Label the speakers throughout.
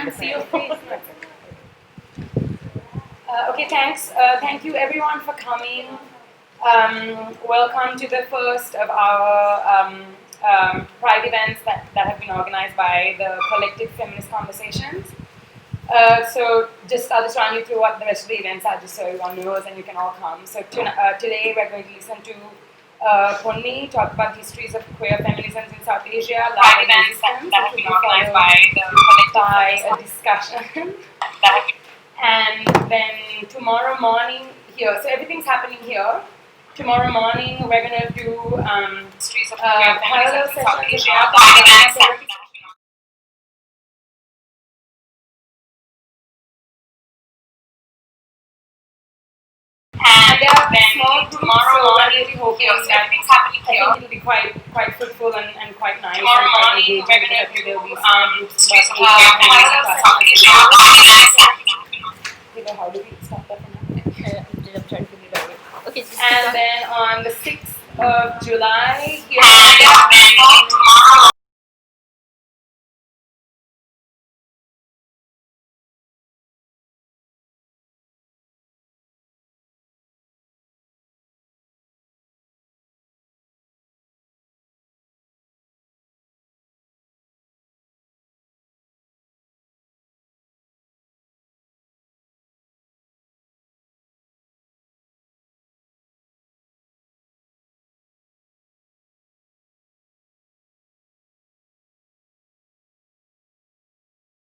Speaker 1: can see your face. Okay, thanks. Thank you everyone for coming. Welcome to the first of our Pride events that have been organized by the collective Feminist Conversations. So I'll just run you through what the rest of the events are, just so everyone knows and you can all come. So today we're going to listen to Ponni talk about histories of queer feminisms in South Asia, live events that have been organized by a discussion. And then tomorrow morning here, so everything's happening here. Tomorrow morning we're going to do parallel sessions with and there are small groups, tomorrow morning, really hoping that everything's happening here. I think it'll be quite fruitful and quite nice. Tomorrow morning we're going to do there'll be small groups how do we stop that from happening? I'm trying to figure it out. Okay, and then on the 6th of July, here tomorrow.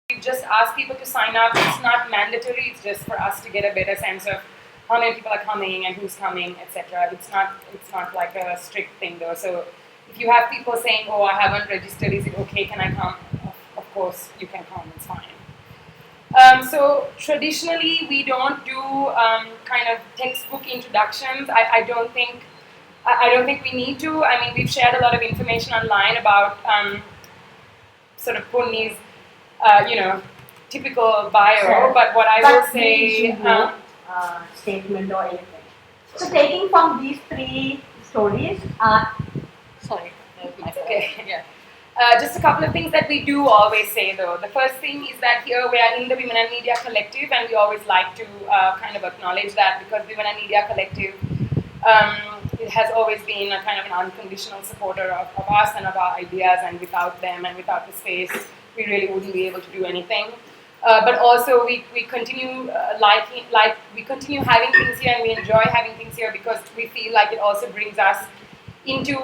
Speaker 1: We just ask people to sign up. It's not mandatory. It's just for us to get a better sense of how many people are coming and who's coming, etc. It's not like a strict thing though. So if you have people saying, "Oh, I haven't registered. Is it okay? Can I come?" Of course, you can come. It's fine. So traditionally, we don't do kind of textbook introductions. I don't think we need to. I mean, we've shared a lot of information online about sort of Ponni's typical bio, sure. But what I will say,
Speaker 2: statement or anything. So taking from these three stories,
Speaker 1: sorry, okay, yeah. Just a couple of things that we do always say though. The first thing is that here we are in the Women and Media Collective, and we always like to kind of acknowledge that, because Women and Media Collective it has always been a kind of an unconditional supporter of us and of our ideas, and without them and without the space, we really wouldn't be able to do anything. But also we continue we continue having things here, and we enjoy having things here because we feel like it also brings us into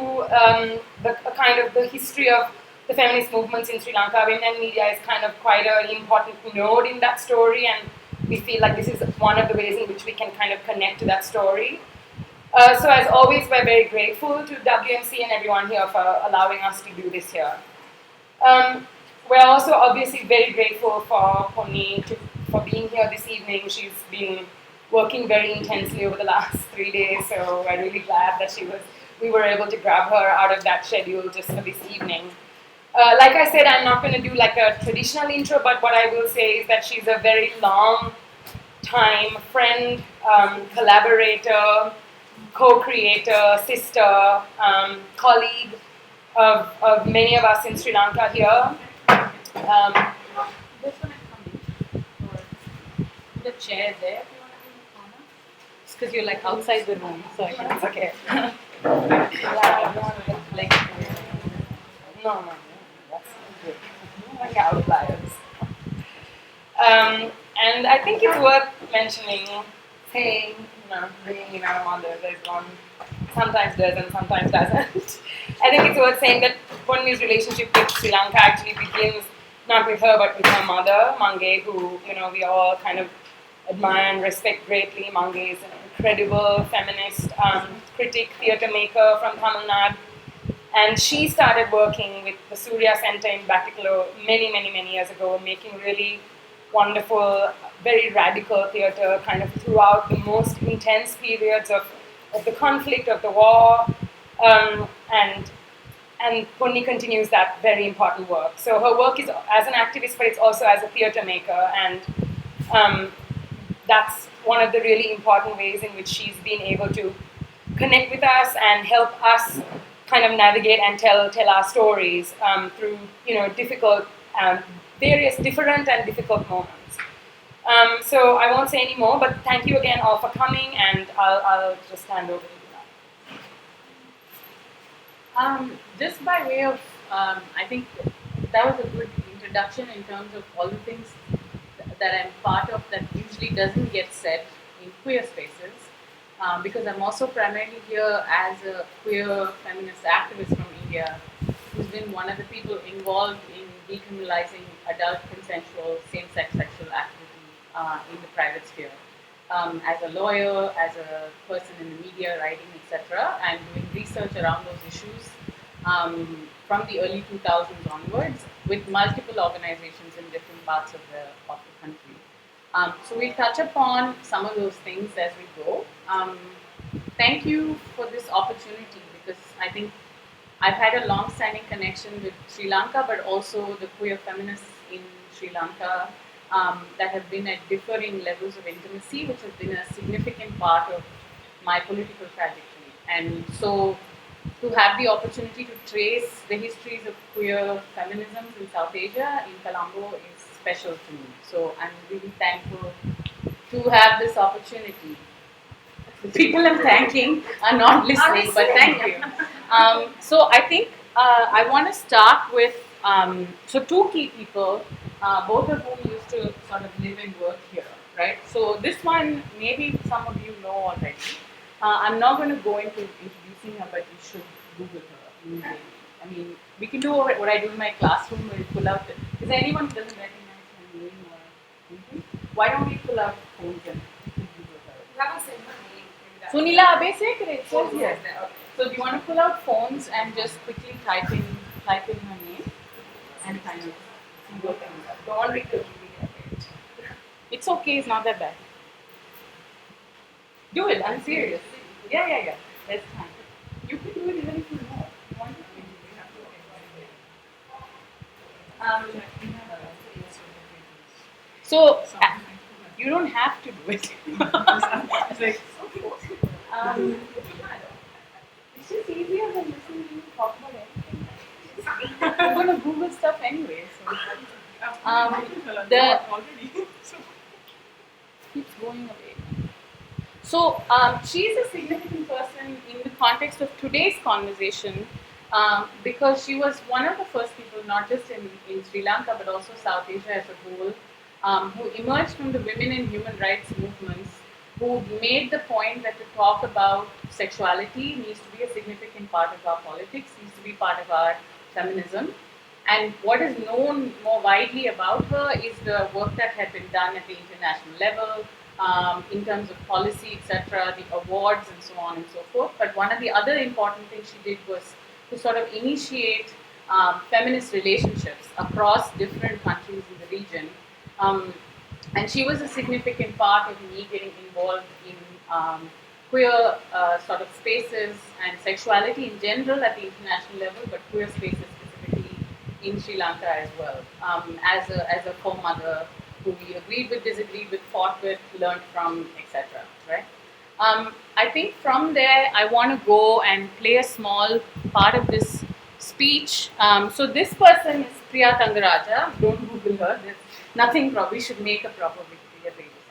Speaker 1: the history of the feminist movements in Sri Lanka. Women and media is kind of quite an important node in that story, and we feel like this is one of the ways in which we can kind of connect to that story. So as always, we're very grateful to WMC and everyone here for allowing us to do this here. We're also obviously very grateful for Ponni for being here this evening. She's been working very intensely over the last 3 days, so we're really glad that we were able to grab her out of that schedule just for this evening. Like I said, I'm not going to do like a traditional intro, but what I will say is that she's a very long time friend, collaborator, co-creator, sister, colleague of many of us in Sri Lanka here. This one or the chair there, if you want to be in the corner. It's because you're like outside the room, so I can. Okay. Yeah, like no, that's good. Like outliers. And I think it's worth mentioning, saying, bringing in our mother. There's one. Sometimes does and sometimes doesn't. I think it's worth saying that Ponni's relationship with Sri Lanka actually begins not with her but with her mother, Mange, who we all kind of admire and respect greatly. Mange is an incredible feminist critic, theatre maker from Tamil Nadu, and she started working with the Surya Center in Batticaloa many years ago, making really wonderful, very radical theatre kind of throughout the most intense periods of the conflict, of the war, and Ponni continues that very important work. So her work is as an activist, but it's also as a theatre maker, and that's one of the really important ways in which she's been able to connect with us and help us kind of navigate and tell our stories through difficult, various different and difficult moments. So I won't say any more, but thank you again all for coming, and I'll just hand over to you now.
Speaker 3: Just by way of, I think that was a good introduction in terms of all the things that I'm part of that usually doesn't get said in queer spaces, because I'm also primarily here as a queer feminist activist from India, who's been one of the people involved in decriminalizing adult consensual same-sex sexual activity in the private sphere. As a lawyer, as a person in the media, writing, etc., and doing research around those issues from the early 2000s onwards with multiple organizations in different parts of the country. So we'll touch upon some of those things as we go. Thank you for this opportunity, because I think I've had a long-standing connection with Sri Lanka, but also the queer feminists in Sri Lanka that have been at differing levels of intimacy, which has been a significant part of my political trajectory. And so to have the opportunity to trace the histories of queer feminisms in South Asia, in Colombo, is special to me. So I'm really thankful to have this opportunity. The people I'm thanking are not listening, but thank you. So I think I want to start with two key people, both of whom used to sort of live and work here, right? So this one, maybe some of you know already. I'm not going to go into introducing her, but you should Google her. I mean, we can do what I do in my classroom, where we pull out. Is there anyone who doesn't recognize her name or anything? Why don't we pull out phones and Google her?
Speaker 1: You haven't said her name.
Speaker 3: Sunila Abesek, it says here. So do you want to pull out phones and just quickly type in her name and kind of see what comes up?
Speaker 1: Don't read the movie.
Speaker 3: It's okay, it's not that bad. Do it, I'm serious. Yeah. There's time. You can do it even if you know. So you don't have to do it. It's just easier than listening to you talk about anything. We're going to Google stuff anyway. So. Keeps going away. So she's a significant person in the context of today's conversation, because she was one of the first people, not just in Sri Lanka, but also South Asia as a whole, who emerged from the women and human rights movements, who made the point that to talk about sexuality needs to be a significant part of our politics, needs to be part of our feminism. And what is known more widely about her is the work that had been done at the international level, in terms of policy, etc., the awards and so on and so forth. But one of the other important things she did was to sort of initiate feminist relationships across different countries in the region. And she was a significant part of me getting involved in queer sort of spaces and sexuality in general at the international level, but queer spaces specifically in Sri Lanka as well, as a co-mother who we agreed with, disagreed with, fought with, learned from, etc. Right? I think from there I want to go and play a small part of this speech. So this person is Priya Tangaraja. Don't Google her. There's nothing. Probably should make a proper Wikipedia page or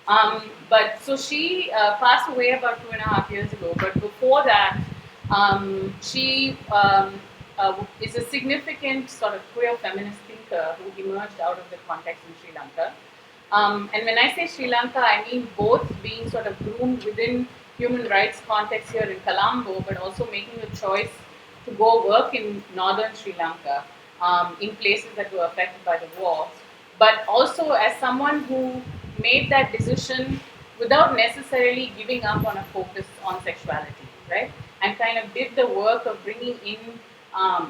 Speaker 3: something. But so she passed away about 2.5 years ago. But before that, she is a significant sort of queer feminist thinker who emerged out of the context in Sri Lanka. And when I say Sri Lanka, I mean both being sort of groomed within human rights context here in Colombo, but also making a choice to go work in northern Sri Lanka, in places that were affected by the war. But also as someone who made that decision without necessarily giving up on a focus on sexuality, right? And kind of did the work of bringing in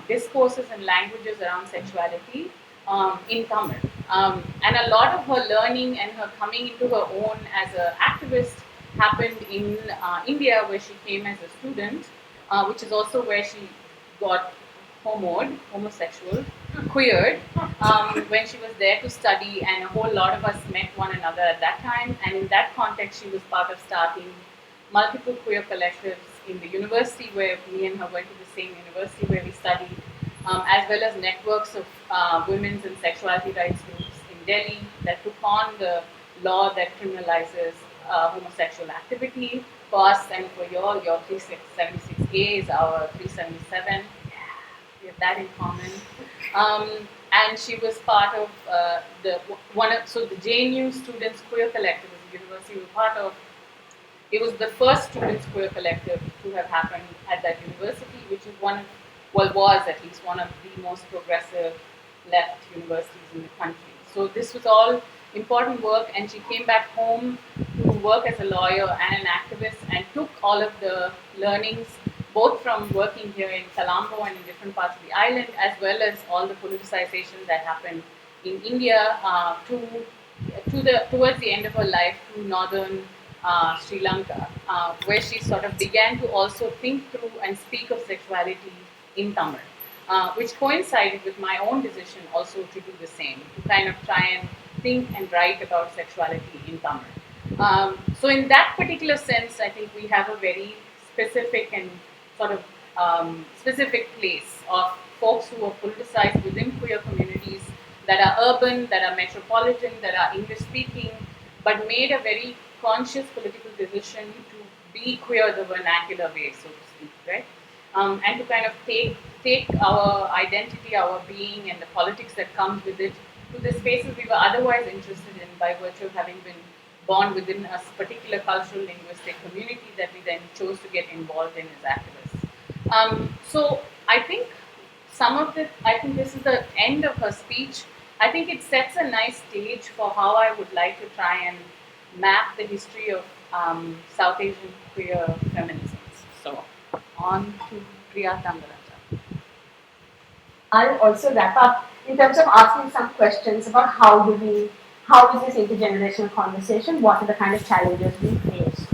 Speaker 3: discourses and languages around sexuality in Tamil. And a lot of her learning and her coming into her own as an activist happened in India, where she came as a student, which is also where she got homosexual, queered, when she was there to study, and a whole lot of us met one another at that time. And in that context, she was part of starting multiple queer collectives in the university, where me and her went to the same university where we studied. as well as networks of women's and sexuality rights groups in Delhi that took on the law that criminalizes homosexual activity for us and for your 376A is our 377. We have that in common. And she was part of so the JNU Students Queer Collective as a university was part of. It was the first students queer collective to have happened at that university, which is was at least one of the most progressive left universities in the country. So this was all important work, and she came back home to work as a lawyer and an activist, and took all of the learnings, both from working here in Colombo and in different parts of the island, as well as all the politicization that happened in India towards the end of her life to northern Sri Lanka, where she sort of began to also think through and speak of sexuality in Tamil, which coincided with my own decision also to do the same, to kind of try and think and write about sexuality in Tamil. So in that particular sense, I think we have a very specific and sort of specific place of folks who are politicized within queer communities that are urban, that are metropolitan, that are English speaking, but made a very conscious political decision to be queer the vernacular way, so to speak, right? And to kind of take our identity, our being, and the politics that comes with it to the spaces we were otherwise interested in by virtue of having been born within a particular cultural linguistic community that we then chose to get involved in as activists. So I think I think this is the end of her speech. I think it sets a nice stage for how I would like to try and map the history of South Asian queer feminisms. So, on to Priya Tangaraja.
Speaker 2: I'll also wrap up in terms of asking some questions about how is this intergenerational conversation, what are the kind of challenges we face.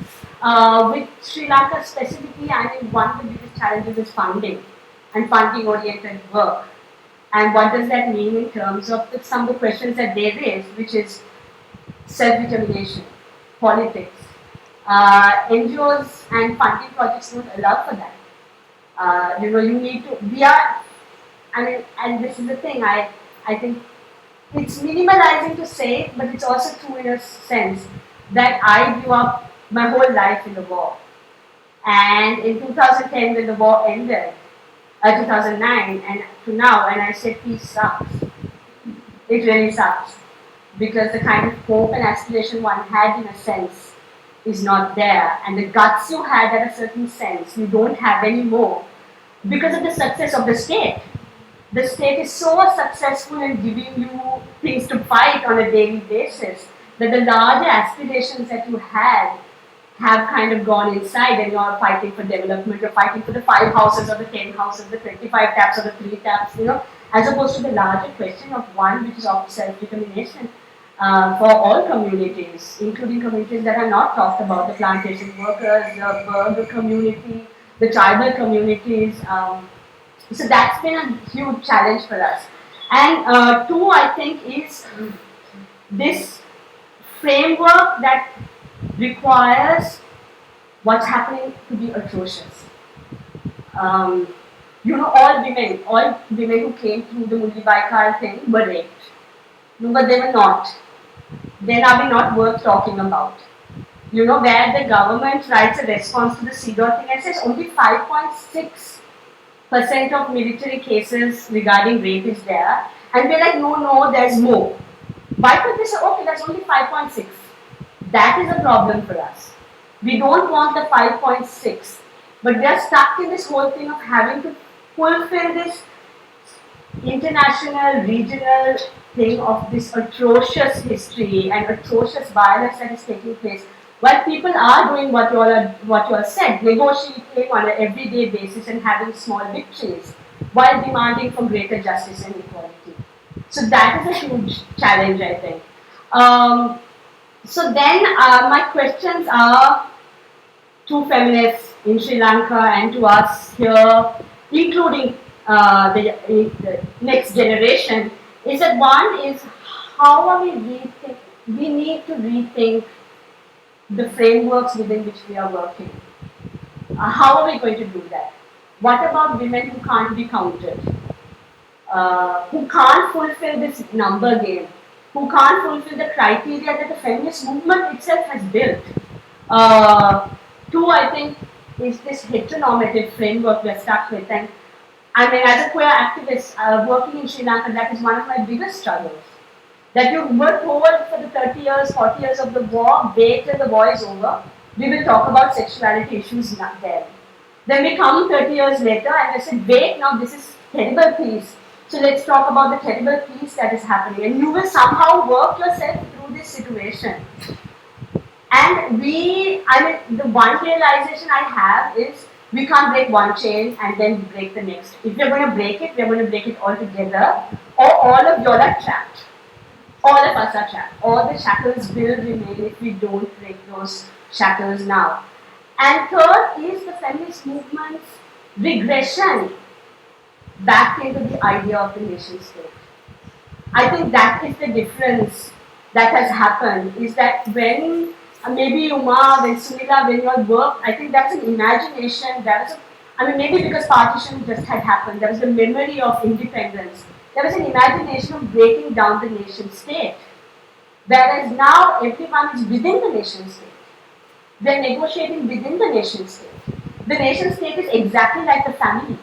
Speaker 2: With Sri Lanka specifically, I think one of the biggest challenges is funding and funding-oriented work. And what does that mean in terms of some of the questions that they raise, which is self-determination, politics. NGOs and funding projects don't allow for that. You need to, and this is the thing, I think it's minimalizing to say, but it's also true in a sense that I grew up my whole life in the war. And in 2010 when the war ended, 2009 and to now, and I said peace sucks. It really sucks. Because the kind of hope and aspiration one had in a sense is not there. And the guts you had at a certain sense, you don't have anymore because of the success of the state. The state is so successful in giving you things to fight on a daily basis that the larger aspirations that you had have kind of gone inside, and you are fighting for development, you're fighting for the 5 houses or the 10 houses, the 25 taps or the 3 taps, as opposed to the larger question of one which is of self-determination. For all communities, including communities that are not talked about, the plantation workers, the Berger community, the tribal communities. So that's been a huge challenge for us. And two, I think, is this framework that requires what's happening to be atrocious. All women who came through the Mulli-Baikal thing were raped. No, but they were not. Then are we not worth talking about? Where the government writes a response to the CEDAW thing and says only 5.6% of military cases regarding rape is there. And we're like, no, there's more. Why could they say, okay, that's only 5.6? That is a problem for us. We don't want the 5.6. But we are stuck in this whole thing of having to fulfill this international, regional thing of this atrocious history and atrocious violence that is taking place, while people are doing what you all said, negotiating on an everyday basis and having small victories, while demanding for greater justice and equality. So that is a huge challenge, I think. So then my questions are to feminists in Sri Lanka and to us here, including the next generation, is that one is how are we need to rethink the frameworks within which we are working. How are we going to do that? What about women who can't be counted? who can't fulfill this number game, who can't fulfill the criteria that the feminist movement itself has built. Two, I think, is this heteronormative framework we're stuck with. And I mean, as a queer activist working in Sri Lanka, that is one of my biggest struggles. That you were told for the 30 years, 40 years of the war, wait till the war is over, we will talk about sexuality issues not there. Then we come 30 years later and they said, wait, now this is terrible peace. So let's talk about the terrible peace that is happening. And you will somehow work yourself through this situation. And the one realization I have is we can't break one chain and then break the next. If we're going to break it, we're going to break it all together, or all of you are trapped. All of us are trapped. All the shackles will remain if we don't break those shackles now. And third is the feminist movement's regression back into the idea of the nation state. I think that is the difference that has happened, is that when maybe Uma, when Sunila, when you all work, I think that's an imagination, maybe because partition just had happened, there was the memory of independence, there was an imagination of breaking down the nation state. Whereas now everyone is within the nation state. They're negotiating within the nation state. The nation state is exactly like the family.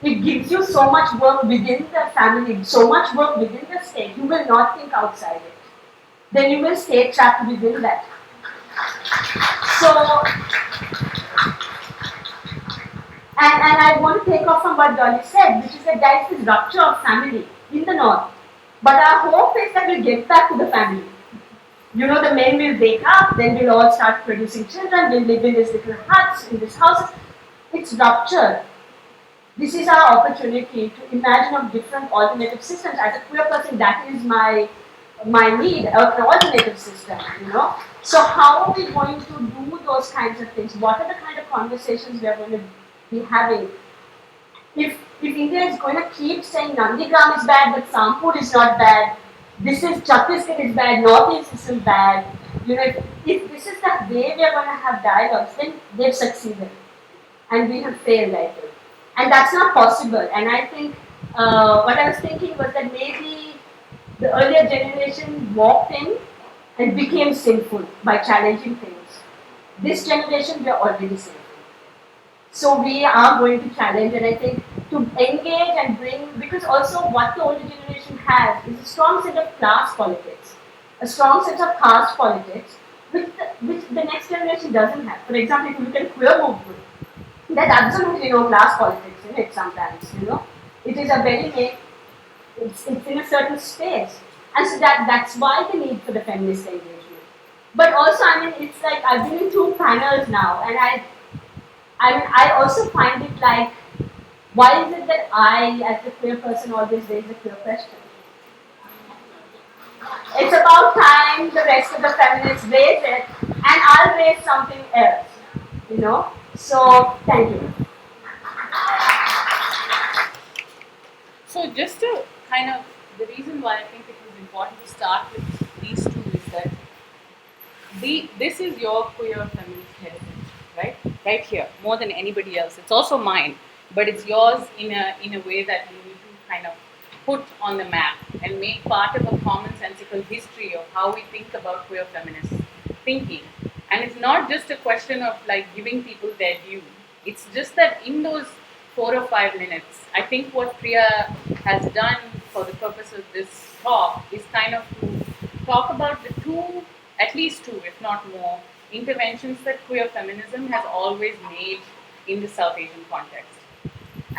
Speaker 2: It gives you so much work within the family, so much work within the state, you will not think outside it. Then you will stay trapped within that. So, and I want to take off from what Dolly said, which is that there is this rupture of family in the north. But our hope is that we'll get back to the family. You know, the men will wake up, then we'll all start producing children, we'll live in these little huts, in these houses. It's rupture. This is our opportunity to imagine of different alternative systems. As a queer person, that is my need, an alternative system, you know. So how are we going to do those kinds of things? What are the kind of conversations we are going to be having? If India is going to keep saying Nandigram is bad, but Sampur is not bad, this is Chhattisgarh is bad, Northeast is bad, you know, if this is the way we are going to have dialogues, then they've succeeded. And we have failed, I think. And that's not possible. And I think what I was thinking was that maybe the earlier generation walked in and became sinful by challenging things. This generation, we are already sinful. So we are going to challenge, and I think to engage and bring, because also what the older generation has is a strong sense of class politics, a strong sense of caste politics, which the next generation doesn't have. For example, if you look at queer movement, there's absolutely no class politics in it sometimes, you know. It is a very, it's in a certain space. And so that's why the need for the feminist engagement. But also, I mean, it's like I've been in 2 panels now, and I also find it like, why is it that I, as the queer person, always raise a queer question? It's about time the rest of the feminists raise it, and I'll raise something else, you know. So, thank you.
Speaker 3: So just to kind of, the reason why I think it was important to start with these two is that this is your queer feminist heritage, right? Right here, more than anybody else. It's also mine, but it's yours in a way that you need to kind of put on the map and make part of a commonsensical history of how we think about queer feminist thinking. And it's not just a question of like giving people their due. It's just that in those 4 or 5 minutes, I think what Priya has done for the purpose of this talk is kind of to talk about the 2, at least 2, if not more, interventions that queer feminism has always made in the South Asian context.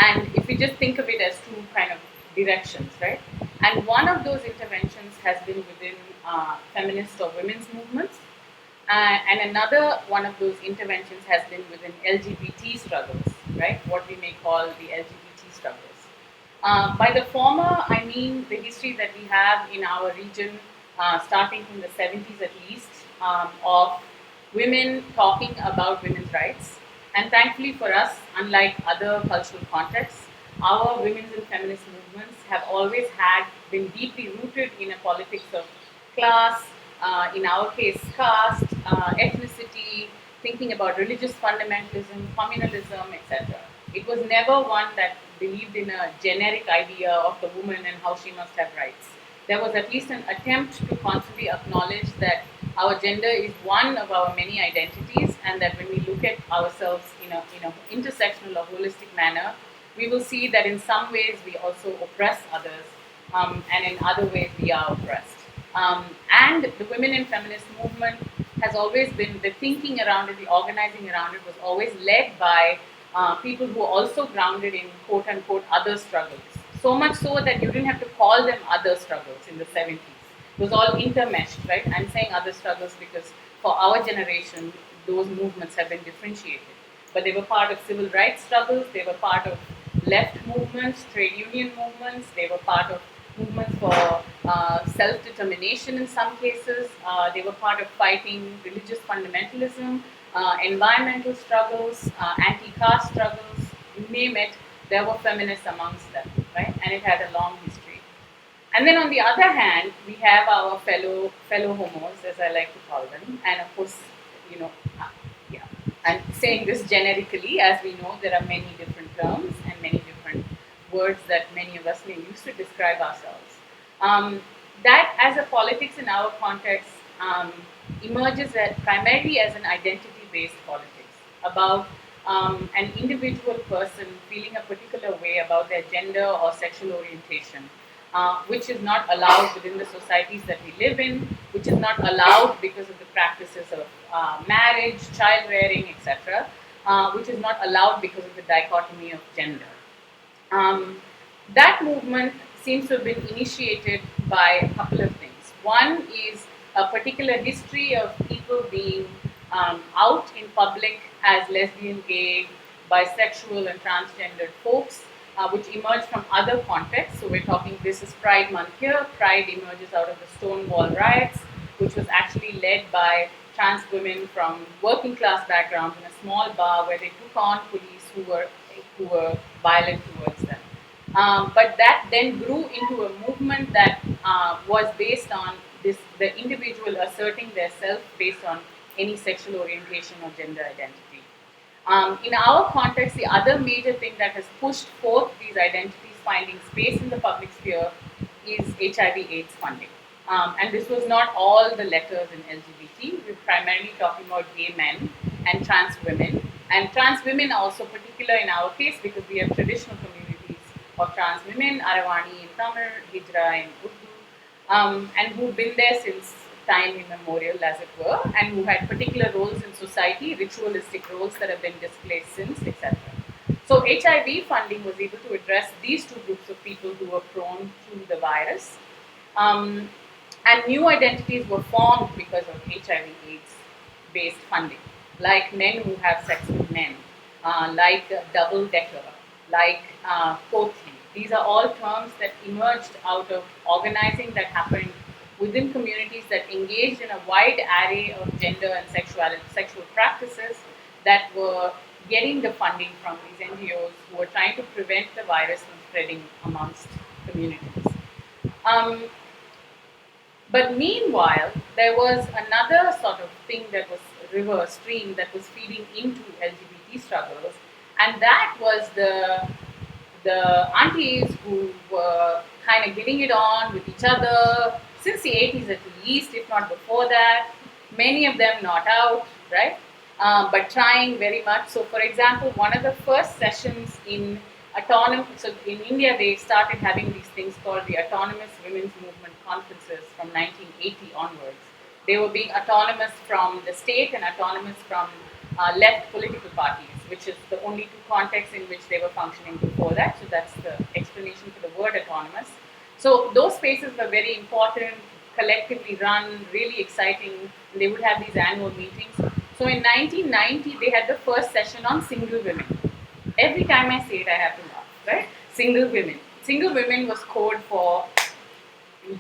Speaker 3: And if we just think of it as 2 kind of directions, right? And one of those interventions has been within feminist or women's movements. And another one of those interventions has been within LGBT struggles, right? What we may call the LGBT struggles. By the former, I mean the history that we have in our region, starting from the 70s at least, of women talking about women's rights. And thankfully for us, unlike other cultural contexts, our women's and feminist movements have always been deeply rooted in a politics of class, in our case, caste, ethnicity, thinking about religious fundamentalism, communalism, etc. It was never one that believed in a generic idea of the woman and how she must have rights. There was at least an attempt to constantly acknowledge that our gender is one of our many identities, and that when we look at ourselves in a intersectional or holistic manner, we will see that in some ways we also oppress others, and in other ways we are oppressed. And the women in feminist movement has always been, the thinking around it, the organizing around it was always led by people who are also grounded in quote unquote other struggles. So much so that you didn't have to call them other struggles in the 70s. It was all intermeshed, right? I'm saying other struggles because for our generation, those movements have been differentiated. But they were part of civil rights struggles, they were part of left movements, trade union movements, they were part of movements for self-determination in some cases, they were part of fighting religious fundamentalism, environmental struggles, anti-caste struggles, you name it, there were feminists amongst them, right? And it had a long history. And then on the other hand, we have our fellow homos, as I like to call them, and of course, you know, yeah, I'm saying this generically, as we know there are many different terms and many different words that many of us may use to describe ourselves. That as a politics in our context emerges primarily as an identity-based politics about an individual person feeling a particular way about their gender or sexual orientation, which is not allowed within the societies that we live in, which is not allowed because of the practices of marriage, child rearing, etc., which is not allowed because of the dichotomy of gender. That movement seems to have been initiated by a couple of things. One is a particular history of people being out in public as lesbian, gay, bisexual, and transgendered folks, which emerged from other contexts. So we're talking, this is Pride Month here. Pride emerges out of the Stonewall riots, which was actually led by trans women from working class backgrounds in a small bar where they took on police who were violent towards them. But that then grew into a movement that was based on the individual asserting their self based on any sexual orientation or gender identity. In our context, the other major thing that has pushed forth these identities finding space in the public sphere is HIV/AIDS funding. And this was not all the letters in LGBT. We're primarily talking about gay men and trans women. And trans women are also particular in our case because we have traditional communities of trans women, Aravani in Tamil, Hijra in Urdu, and who've been there since time immemorial, as it were, and who had particular roles in society, ritualistic roles that have been displaced since, etc. So HIV funding was able to address these two groups of people who were prone to the virus. And new identities were formed because of HIV/AIDS-based funding, like men who have sex with men, like double-decker, like Kothi. These are all terms that emerged out of organizing that happened within communities that engaged in a wide array of gender and sexual practices that were getting the funding from these NGOs who were trying to prevent the virus from spreading amongst communities. But meanwhile, there was another sort of thing that was river, stream that was feeding into LGBT struggles, and that was the aunties who were kind of getting it on with each other since the 80s at least, if not before that. Many of them not out, right? But trying very much. So, for example, one of the first sessions in so in India, they started having these things called the Autonomous Women's Movement Conferences from 1980 onwards. They were being autonomous from the state and autonomous from left political parties, which is the only two contexts in which they were functioning before that. So that's the explanation for the word autonomous. So those spaces were very important, collectively run, really exciting. They would have these annual meetings. So in 1990, they had the first session on single women. Every time I say it, I have to laugh, right? Single women. Single women was code for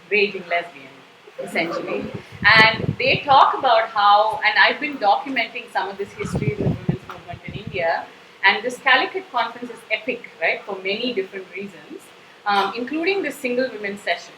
Speaker 3: raging lesbian, essentially. And they talk about how, and I've been documenting some of this history of the women's movement in India, and this Calicut conference is epic, right, for many different reasons, including this single women session.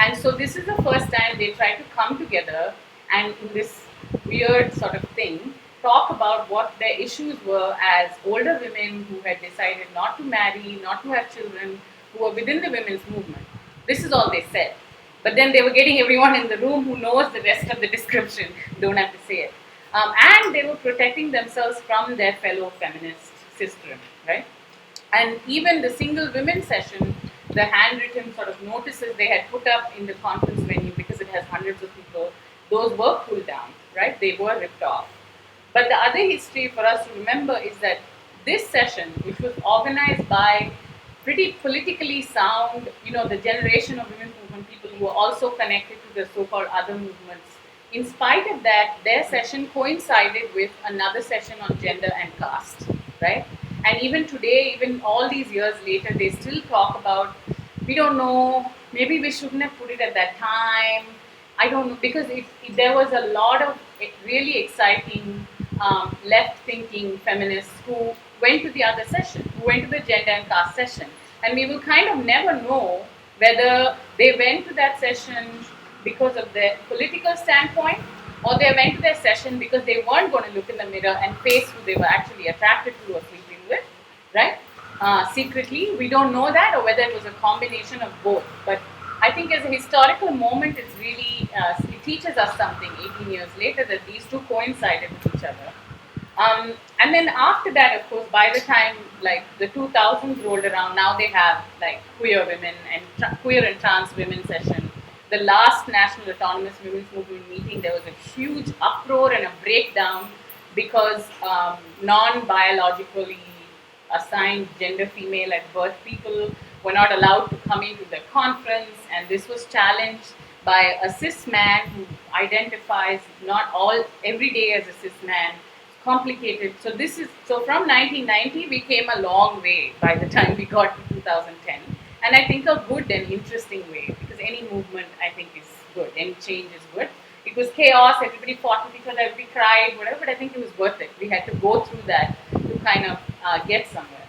Speaker 3: And so this is the first time they try to come together and in this weird sort of thing, talk about what their issues were as older women who had decided not to marry, not to have children, who were within the women's movement. This is all they said. But then they were getting everyone in the room who knows the rest of the description, don't have to say it. And they were protecting themselves from their fellow feminist sister, right? And even the single women session, the handwritten sort of notices they had put up in the conference venue because it has hundreds of people, those were pulled down, right? They were ripped off. But the other history for us to remember is that this session, which was organized by pretty politically sound, the generation of women's movement people who were also connected to the so-called other movements, in spite of that, their session coincided with another session on gender and caste, right? And even today, even all these years later, they still talk about, we don't know, maybe we shouldn't have put it at that time. I don't know, because there was a lot of really exciting left-thinking feminists who went to the other session, who went to the gender and caste session. And we will kind of never know whether they went to that session because of their political standpoint, or they went to their session because they weren't going to look in the mirror and face who they were actually attracted to or sleeping with, right? Secretly, we don't know that, or whether it was a combination of both. But I think as a historical moment, it's really, it teaches us something 18 years later, that these two coincided with each other. And then after that, of course, by the time like the 2000s rolled around, now they have like queer women and queer and trans women session. The last National Autonomous Women's Movement meeting, there was a huge uproar and a breakdown because non-biologically assigned gender female at birth people were not allowed to come into the conference, and this was challenged by a cis man who identifies not all every day as a cis man. Complicated. So from 1990 we came a long way by the time we got to 2010, and I think a good and interesting way, because any movement I think is good, any change is good. It was chaos, everybody fought with each other, everybody cried, whatever, but I think it was worth it. We had to go through that to kind of get somewhere.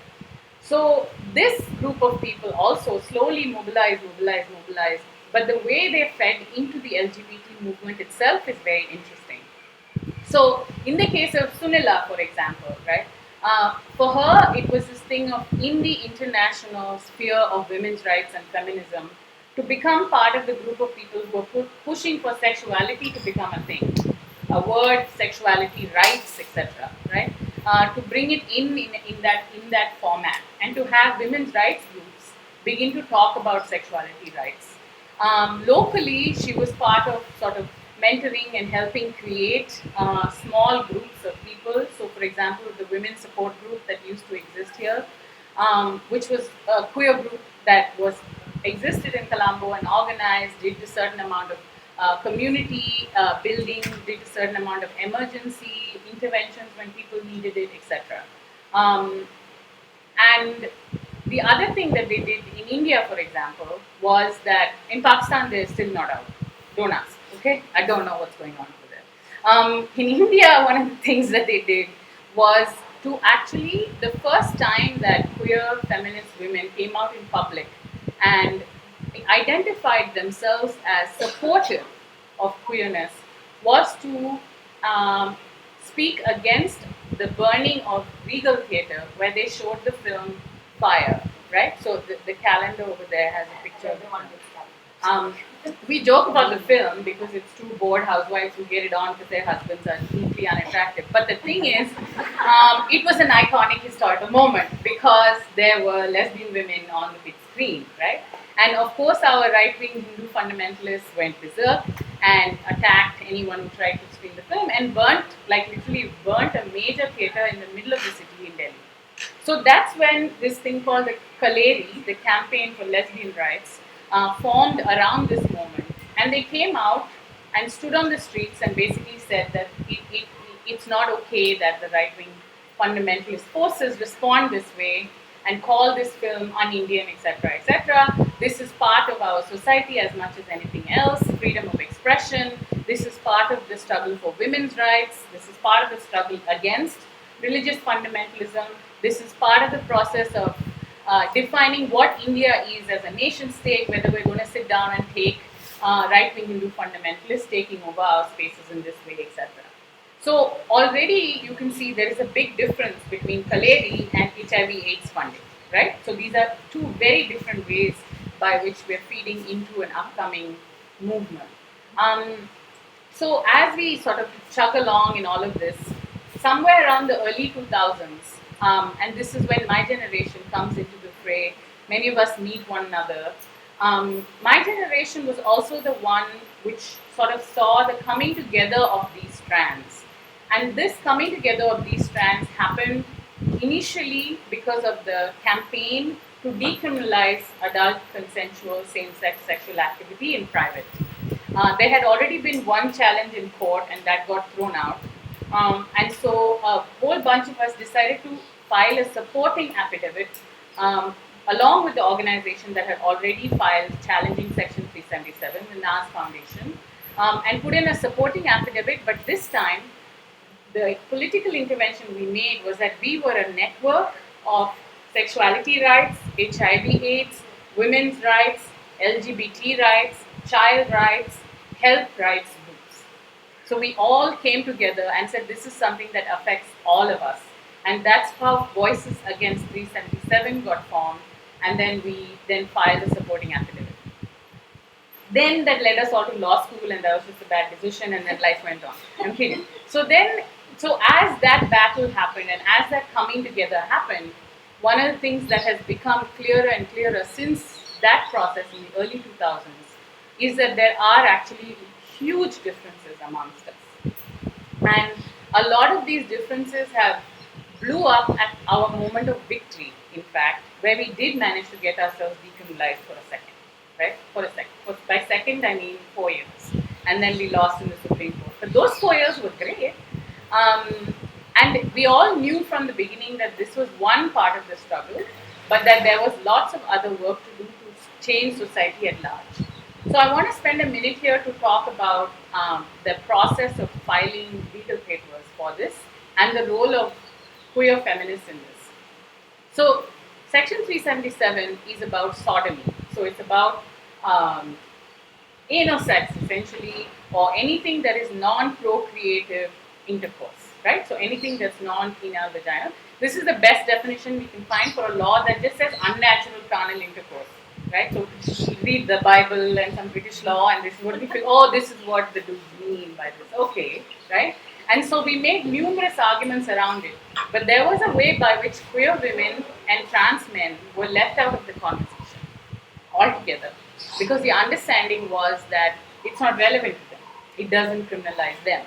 Speaker 3: So this group of people also slowly mobilized, but the way they fed into the LGBT movement itself is very interesting. So in the case of Sunila, for example, right, for her it was this thing of, in the international sphere of women's rights and feminism, to become part of the group of people who were pushing for sexuality to become a thing, a word, sexuality, rights, etc. Right, to bring it in that format, and to have women's rights groups begin to talk about sexuality rights. Locally, she was part of sort of mentoring and helping create small groups of people. So, for example, the women's support group that used to exist here, which was a queer group that existed in Colombo and organized, did a certain amount of community building, did a certain amount of emergency interventions when people needed it, etc. And the other thing that they did in India, for example, was that in Pakistan they're still not out. Don't ask. Okay, I don't know what's going on over there. In India, one of the things that they did was to actually, the first time that queer feminist women came out in public and identified themselves as supportive of queerness was to speak against the burning of Regal Theatre, where they showed the film Fire, right? So the calendar over there has a picture of the film. We joke about the film because it's two bored housewives who get it on because their husbands are deeply unattractive. But the thing is, it was an iconic historical moment because there were lesbian women on the big screen, right? And of course, our right-wing Hindu fundamentalists went berserk and attacked anyone who tried to screen the film and literally burnt a major theatre in the middle of the city in Delhi. So that's when this thing called the Kaleri, the Campaign for Lesbian Rights, formed around this moment, and they came out and stood on the streets and basically said that it's not okay that the right-wing fundamentalist forces respond this way and call this film un-Indian, etc., etc. This is part of our society as much as anything else, freedom of expression. This is part of the struggle for women's rights. This is part of the struggle against religious fundamentalism. This is part of the process of defining what India is as a nation state, whether we're going to sit down and take right-wing Hindu fundamentalists taking over our spaces in this way, etc. So already you can see there is a big difference between Kaleri and HIV/AIDS funding, right? So these are two very different ways by which we are feeding into an upcoming movement. So as we sort of chug along in all of this, somewhere around the early 2000s, and this is when my generation comes into the fray, many of us meet one another. My generation was also the one which sort of saw the coming together of these strands. And this coming together of these strands happened initially because of the campaign to decriminalize adult consensual same-sex sexual activity in private. There had already been one challenge in court and that got thrown out. And so a whole bunch of us decided to file a supporting affidavit along with the organization that had already filed challenging Section 377, the NAS Foundation, and put in a supporting affidavit. But this time, the political intervention we made was that we were a network of sexuality rights, HIV/AIDS, women's rights, LGBT rights, child rights, health rights groups. So we all came together and said this is something that affects all of us. And that's how Voices Against 377 got formed, and then we then filed a supporting affidavit. Then that led us all to law school, and that was just a bad decision, and then life went on. I'm kidding. So as that battle happened and as that coming together happened, one of the things that has become clearer and clearer since that process in the early 2000s is that there are actually huge differences amongst us. And a lot of these differences have blew up at our moment of victory, in fact, where we did manage to get ourselves decriminalized for a second, right? By second, I mean 4 years. And then we lost in the Supreme Court. But those 4 years were great. And we all knew from the beginning that this was one part of the struggle, but that there was lots of other work to do to change society at large. So I want to spend a minute here to talk about the process of filing legal papers for this and the role of queer feminists in this. So Section 377 is about sodomy. So it's about anal sex essentially, or anything that is non-procreative intercourse, right? So anything that's non-penile vaginal. This is the best definition we can find for a law that just says unnatural carnal intercourse, right? So you read the Bible and some British law, and this is what we feel, oh, this is what the dudes mean by this. Okay, right? And so we made numerous arguments around it. But there was a way by which queer women and trans men were left out of the conversation altogether. Because the understanding was that it's not relevant to them. It doesn't criminalize them.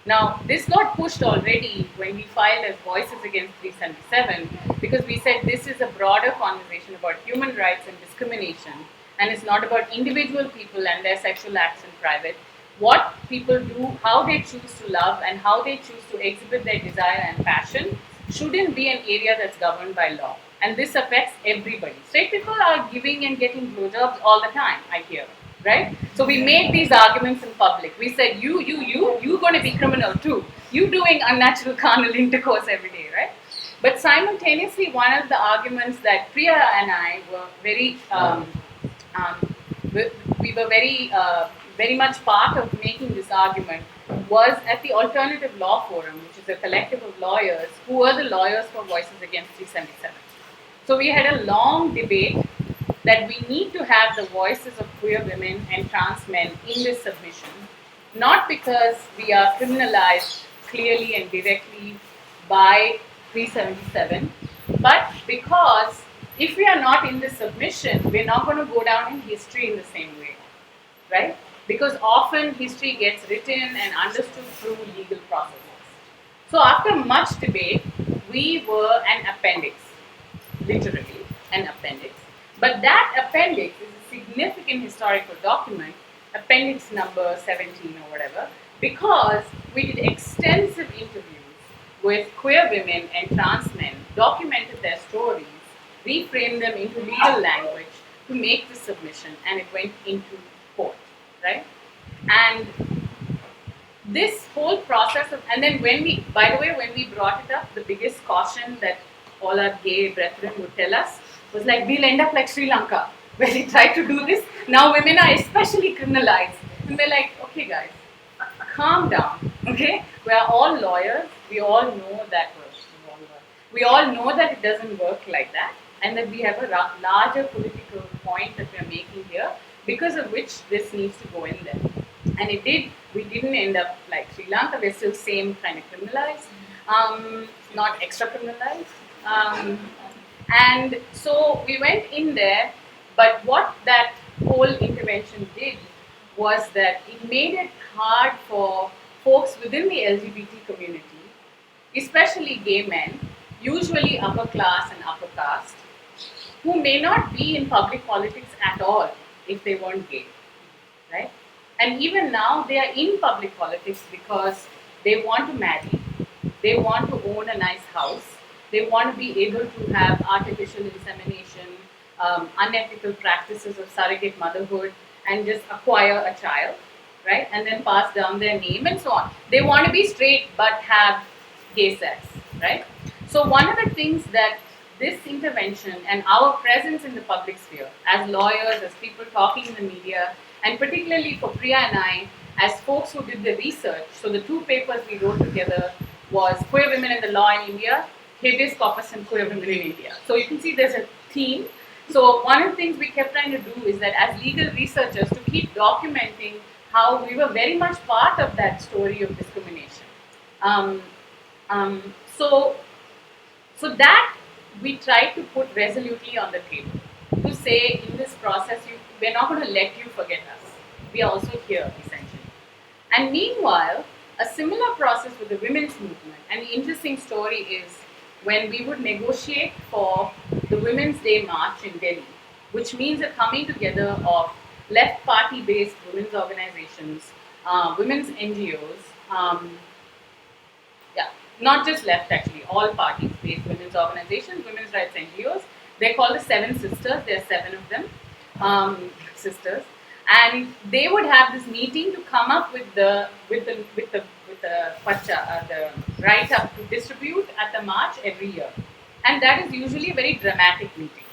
Speaker 3: Now, this got pushed already when we filed as Voices Against 377, because we said this is a broader conversation about human rights and discrimination, and it's not about individual people and their sexual acts in private. What people do, how they choose to love, and how they choose to exhibit their desire and passion shouldn't be an area that's governed by law. And this affects everybody. Straight people are giving and getting blowjobs all the time, I hear. Right? So we made these arguments in public. We said, you're going to be criminal too. You doing unnatural carnal intercourse every day, right? But simultaneously, one of the arguments that Priya and I were very, we were very much part of making this argument was at the Alternative Law Forum, which is a collective of lawyers who were the lawyers for Voices Against 377. So we had a long debate that we need to have the voices of queer women and trans men in this submission, not because we are criminalized clearly and directly by 377, but because if we are not in this submission, we're not going to go down in history in the same way, right? Because often history gets written and understood through legal processes. So after much debate, we were an appendix, literally an appendix. But that appendix is a significant historical document, appendix number 17 or whatever, because we did extensive interviews with queer women and trans men, documented their stories, reframed them into legal language to make the submission, and it went into court, right? And this whole process of, and then when we, by the way, when we brought it up, the biggest caution that all our gay brethren would tell us was like, we'll end up like Sri Lanka, where they tried to do this. Now women are especially criminalized. And we're like, okay guys, calm down. Okay, we are all lawyers. We all know that we all know that it doesn't work like that, and that we have a larger political point that we are making here, because of which this needs to go in there. And it did. We didn't end up like Sri Lanka. We're still same kind of criminalized, not extra criminalized. And so we went in there, but what that whole intervention did was that it made it hard for folks within the LGBT community, especially gay men, usually upper class and upper caste, who may not be in public politics at all if they weren't gay, right? And even now they are in public politics because they want to marry, they want to own a nice house, they want to be able to have artificial insemination, unethical practices of surrogate motherhood, and just acquire a child, right? And then pass down their name and so on. They want to be straight but have gay sex, right? So one of the things that this intervention and our presence in the public sphere as lawyers, as people talking in the media, and particularly for Priya and I, as folks who did the research, so the two papers we wrote together was Queer Women in the Law in India, Habeas Corpus and Queer Women in India. So you can see there's a theme. So one of the things we kept trying to do is that as legal researchers to keep documenting how we were very much part of that story of discrimination. Um, so that we try to put resolutely on the table to say in this process, we're not going to let you forget us. We are also here, essentially. And meanwhile, a similar process with the women's movement. And the interesting story is when we would negotiate for the Women's Day March in Delhi, which means a coming together of left party-based women's organizations, women's NGOs, not just left actually, all parties-based women's organizations, women's rights NGOs. They're called the Seven Sisters. There are 7 of them, sisters, and they would have this meeting to come up with the write up to distribute at the march every year, and that is usually a very dramatic meeting.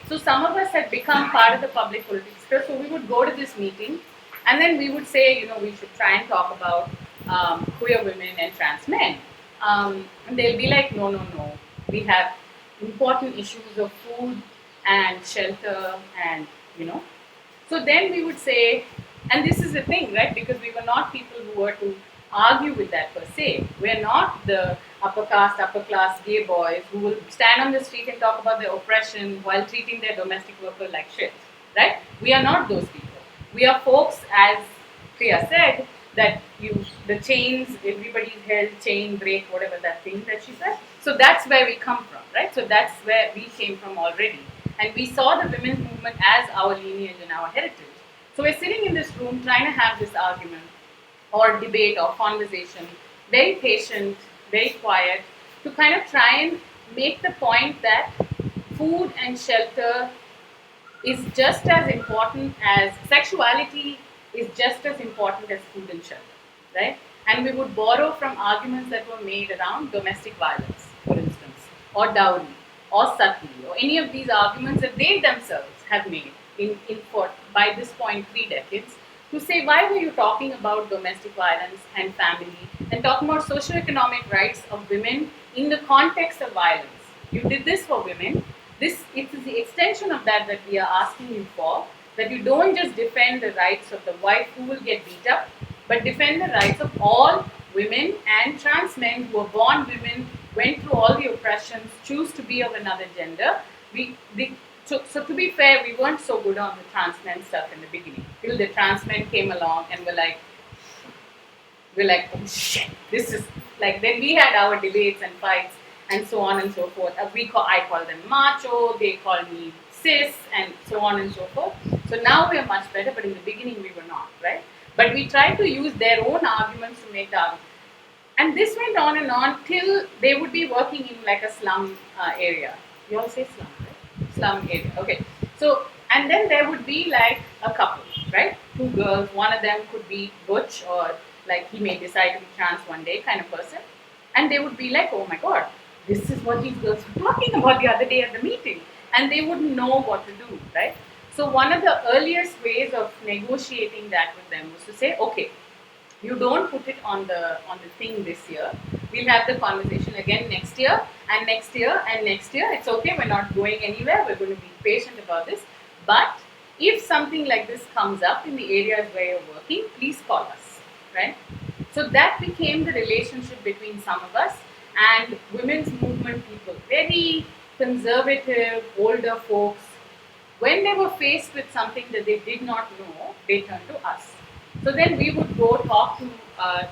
Speaker 3: So some of us had become part of the public politics, so we would go to this meeting, and then we would say, we should try and talk about queer women and trans men. And they'll be like, no, we have important issues of food and shelter and, So then we would say, and this is the thing, right? Because we were not people who were to argue with that per se. We're not the upper class gay boys who will stand on the street and talk about their oppression while treating their domestic worker like shit, right? We are not those people. We are folks, as Priya said, that the chains, everybody's held, chain, break, whatever that thing that she said. So that's where we come from, right? So that's where we came from already. And we saw the women's movement as our lineage and our heritage. So we're sitting in this room trying to have this argument or debate or conversation, very patient, very quiet, to kind of try and make the point that food and shelter is just as important as sexuality, is just as important as food and shelter, right? And we would borrow from arguments that were made around domestic violence, for instance, or dowry, or sati, or any of these arguments that they themselves have made for, by this point, 3 decades, to say, why were you talking about domestic violence and family, and talking about socioeconomic rights of women in the context of violence? You did this for women. It is the extension of that we are asking you for, that you don't just defend the rights of the wife who will get beat up, but defend the rights of all women and trans men who were born women, went through all the oppressions, choose to be of another gender. So to be fair, we weren't so good on the trans men stuff in the beginning, till the trans men came along and we're like, oh shit, this is like, then we had our debates and fights and so on and so forth. I call them macho, they call me cis, and so on and so forth. So now we are much better, but in the beginning we were not, right? But we tried to use their own arguments to make the argument. And this went on and on till they would be working in like a slum area. You all say slum, right? Slum area, okay. So, and then there would be like a couple, right? 2 girls, one of them could be butch, or like he may decide to be trans one day kind of person. And they would be like, oh my God, this is what these girls were talking about the other day at the meeting. And they wouldn't know what to do, right? So one of the earliest ways of negotiating that with them was to say, okay, You don't put it on the thing this year. We'll have the conversation again next year and next year and next year. It's okay. We're not going anywhere. We're going to be patient about this. But if something like this comes up in the areas where you're working, please call us, right? So that became the relationship between some of us and women's movement people, very conservative, older folks. When they were faced with something that they did not know, they turned to us. So then we would go talk to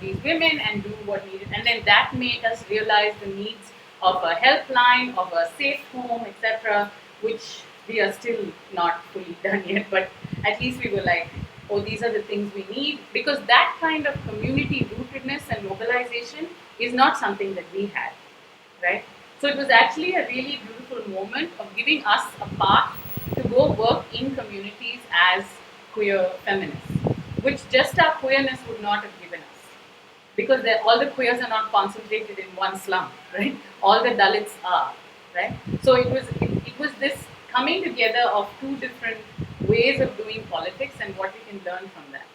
Speaker 3: these women and do what needed, and then that made us realize the needs of a helpline, of a safe home, etc., which we are still not fully done yet, but at least we were like, oh, these are the things we need, because that kind of community rootedness and mobilization is not something that we had, right? So it was actually a really beautiful moment of giving us a path to go work in communities as queer feminists, which just our queerness would not have given us. Because all the queers are not concentrated in one slum, right? All the Dalits are, right? So it was this coming together of two different ways of doing politics and what we can learn from that.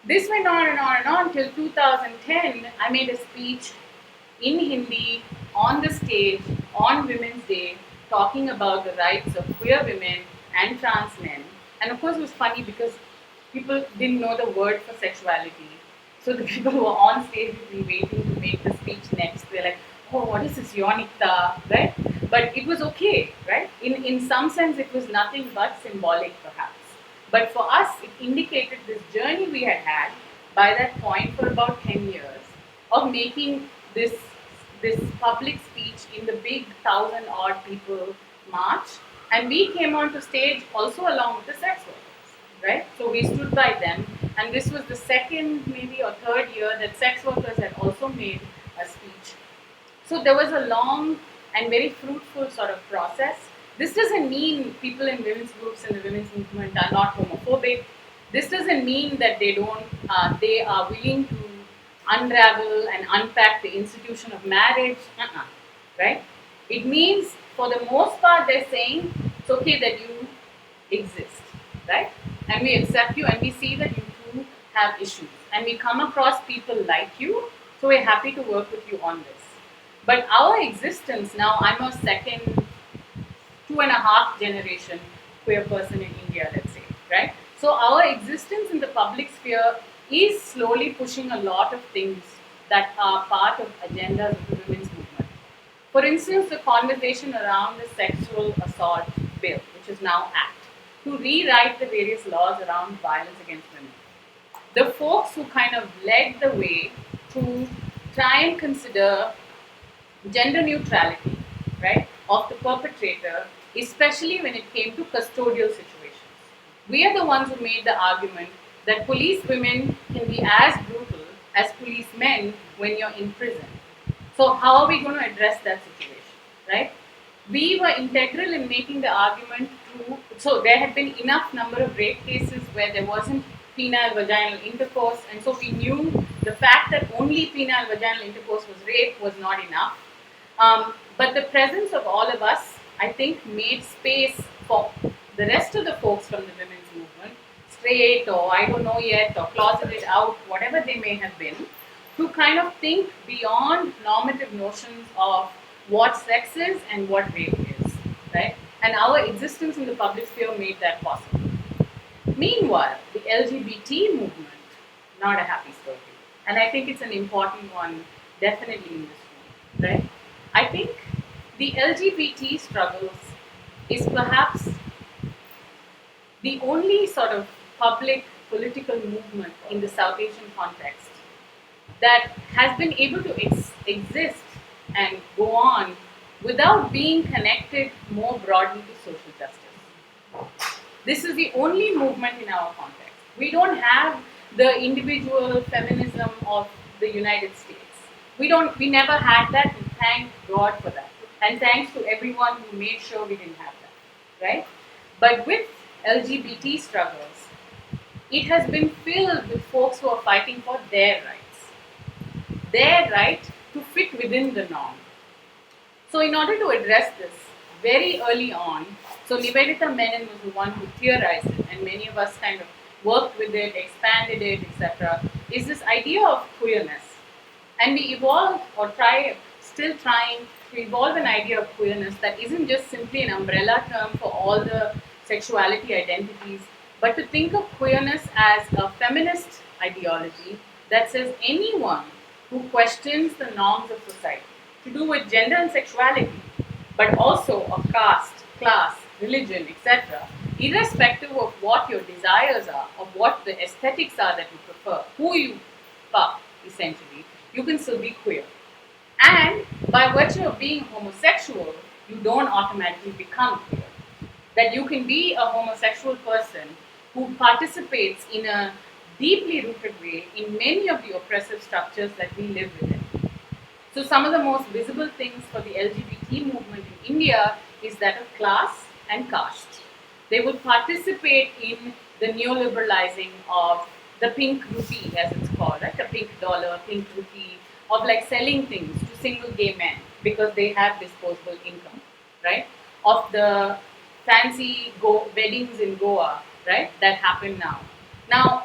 Speaker 3: This went on and on and on till 2010. I made a speech in Hindi on the stage on Women's Day talking about the rights of queer women and trans men. And of course, it was funny because people didn't know the word for sexuality. So the people who were on stage with me waiting to make the speech next, they're like, oh, what is this yonikta, right? But it was okay, right? In some sense, it was nothing but symbolic, perhaps. But for us, it indicated this journey we had had by that point for about 10 years of making this public speech in the big 1,000-odd people march. And we came onto stage also along with the sex workers, right? So we stood by them. And this was the second, maybe or third year that sex workers had also made a speech. So there was a long and very fruitful sort of process. This doesn't mean people in women's groups and the women's movement are not homophobic. This doesn't mean that they are willing to unravel and unpack the institution of marriage, right? It means, for the most part, they're saying it's okay that you exist, right? And we accept you and we see that you too have issues. And we come across people like you, so we're happy to work with you on this. But our existence now, I'm a second 2.5 generation queer person in India, let's say, right? So our existence in the public sphere is slowly pushing a lot of things that are part of agendas of the women's movement. For instance, the conversation around the sexual assault bill, which is now Act, to rewrite the various laws around violence against women. The folks who kind of led the way to try and consider gender neutrality, right, of the perpetrator, especially when it came to custodial situations. We are the ones who made the argument that police women can be as brutal as police men when you're in prison. So how are we going to address that situation, right? We were integral in making the argument so there had been enough number of rape cases where there wasn't penile vaginal intercourse, and so we knew the fact that only penile vaginal intercourse was rape was not enough. But the presence of all of us, I think, made space for the rest of the folks from the women's movement, straight or I don't know yet, or closeted out, whatever they may have been, to kind of think beyond normative notions of what sex is and what rape is, right? And our existence in the public sphere made that possible. Meanwhile, the LGBT movement, not a happy story. And I think it's an important one, definitely in this room, right? I think the LGBT struggles is perhaps the only sort of public political movement in the South Asian context that has been able to exist and go on without being connected more broadly to social justice. This is the only movement in our context. We don't have the individual feminism of the United States. We never had that, and thank God for that. And thanks to everyone who made sure we didn't have that, right? But with LGBT struggles, it has been filled with folks who are fighting for their right to fit within the norm. So in order to address this, very early on, so Nivedita Menon was the one who theorized it, and many of us kind of worked with it, expanded it, etc., is this idea of queerness. And we evolve or still trying to evolve an idea of queerness that isn't just simply an umbrella term for all the sexuality identities, but to think of queerness as a feminist ideology that says anyone who questions the norms of society to do with gender and sexuality, but also of caste, class, religion, etc., irrespective of what your desires are, of what the aesthetics are that you prefer, who you fuck, essentially, you can still be queer. And by virtue of being homosexual, you don't automatically become queer. That you can be a homosexual person who participates in a deeply rooted way in many of the oppressive structures that we live within. So some of the most visible things for the LGBT movement in India is that of class and caste. They would participate in the neoliberalizing of the pink rupee, as it's called, right? The pink dollar, pink rupee, of like selling things to single gay men because they have disposable income, right? Of the fancy weddings in Goa, right? That happen now. Now,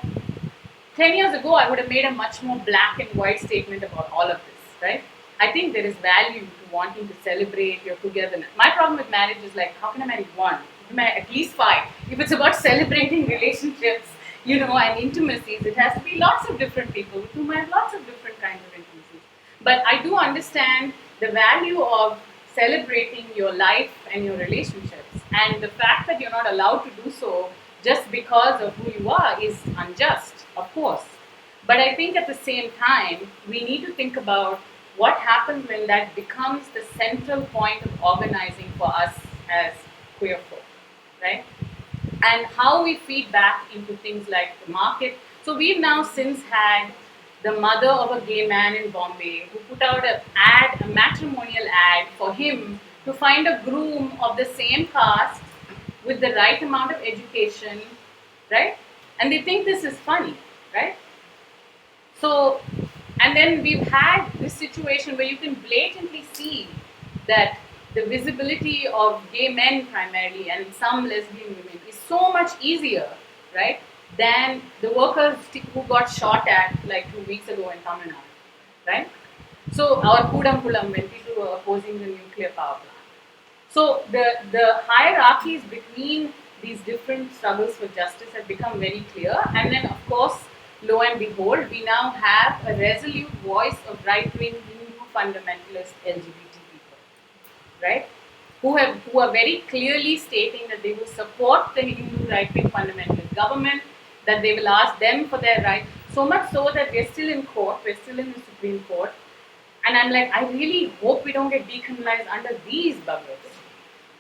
Speaker 3: 10 years ago, I would have made a much more black and white statement about all of this, right? I think there is value to wanting to celebrate your togetherness. My problem with marriage is like, how can I marry one? Can I at least five? If it's about celebrating relationships, and intimacies, it has to be lots of different people with whom I have lots of different kinds of intimacies. But I do understand the value of celebrating your life and your relationships. And the fact that you're not allowed to do so just because of who you are is unjust, of course. But I think at the same time, we need to think about what happens when that becomes the central point of organizing for us as queer folk, right? And how we feed back into things like the market. So we've now since had the mother of a gay man in Bombay who put out a matrimonial ad for him to find a groom of the same caste with the right amount of education, right? And they think this is funny, right? So, and then we've had this situation where you can blatantly see that the visibility of gay men primarily and some lesbian women is so much easier, right, than the workers who got shot at like 2 weeks ago in Tamil Nadu, right? So, our Kudampulam, when people were opposing the nuclear power plant. So, the hierarchies between these different struggles for justice have become very clear. And then, of course, lo and behold, we now have a resolute voice of right-wing Hindu fundamentalist LGBT people, right? Who are very clearly stating that they will support the Hindu right-wing fundamentalist government, that they will ask them for their rights. So much so that we're still in court, we're still in the Supreme Court. And I'm like, I really hope we don't get decriminalized under these buggers,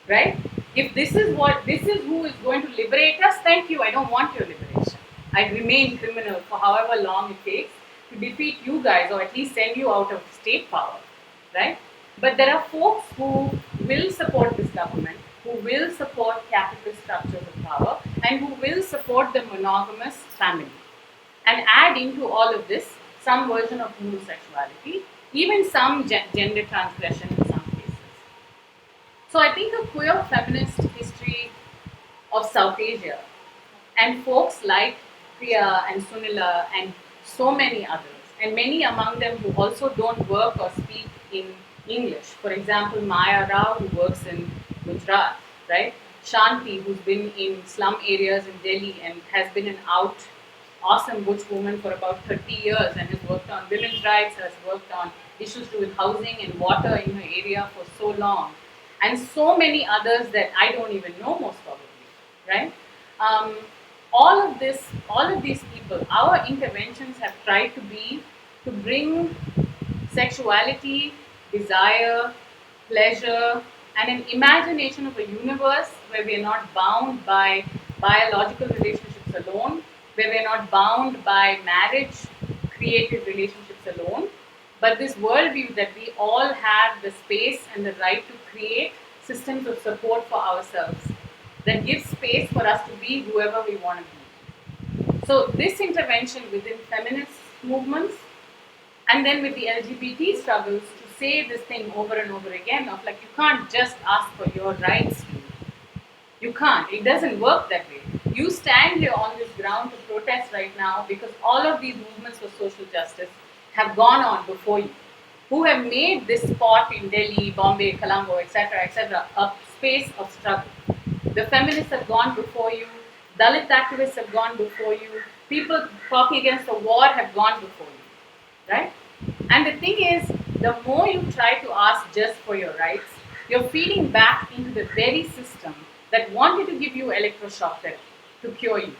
Speaker 3: right? If this is who is going to liberate us, thank you, I don't want your liberation. I remain criminal for however long it takes to defeat you guys or at least send you out of state power, right? But there are folks who will support this government, who will support capitalist structures of power, and who will support the monogamous family. And add into all of this some version of homosexuality, even some gender transgression in some cases. So I think a queer feminist history of South Asia and folks like Priya and Sunila and so many others, and many among them who also don't work or speak in English. For example, Maya Rao, who works in Gujarat, right? Shanti, who's been in slum areas in Delhi and has been an awesome butch woman for about 30 years and has worked on women's rights, has worked on issues to do with housing and water in her area for so long. And so many others that I don't even know most probably, right? All of these people, our interventions have tried to bring sexuality, desire, pleasure, and an imagination of a universe where we are not bound by biological relationships alone, where we are not bound by marriage, creative relationships alone, but this worldview that we all have the space and the right to create systems of support for ourselves that gives space for us to be whoever we want to be. So this intervention within feminist movements and then with the LGBT struggles to say this thing over and over again of like, you can't just ask for your rights. You can't. It doesn't work that way. You stand here on this ground to protest right now because all of these movements for social justice have gone on before you, who have made this spot in Delhi, Bombay, Colombo, etc., a space of struggle. The feminists have gone before you, Dalit activists have gone before you, people talking against the war have gone before you, right? And the thing is, the more you try to ask just for your rights, you're feeding back into the very system that wanted to give you electroshock therapy to cure you,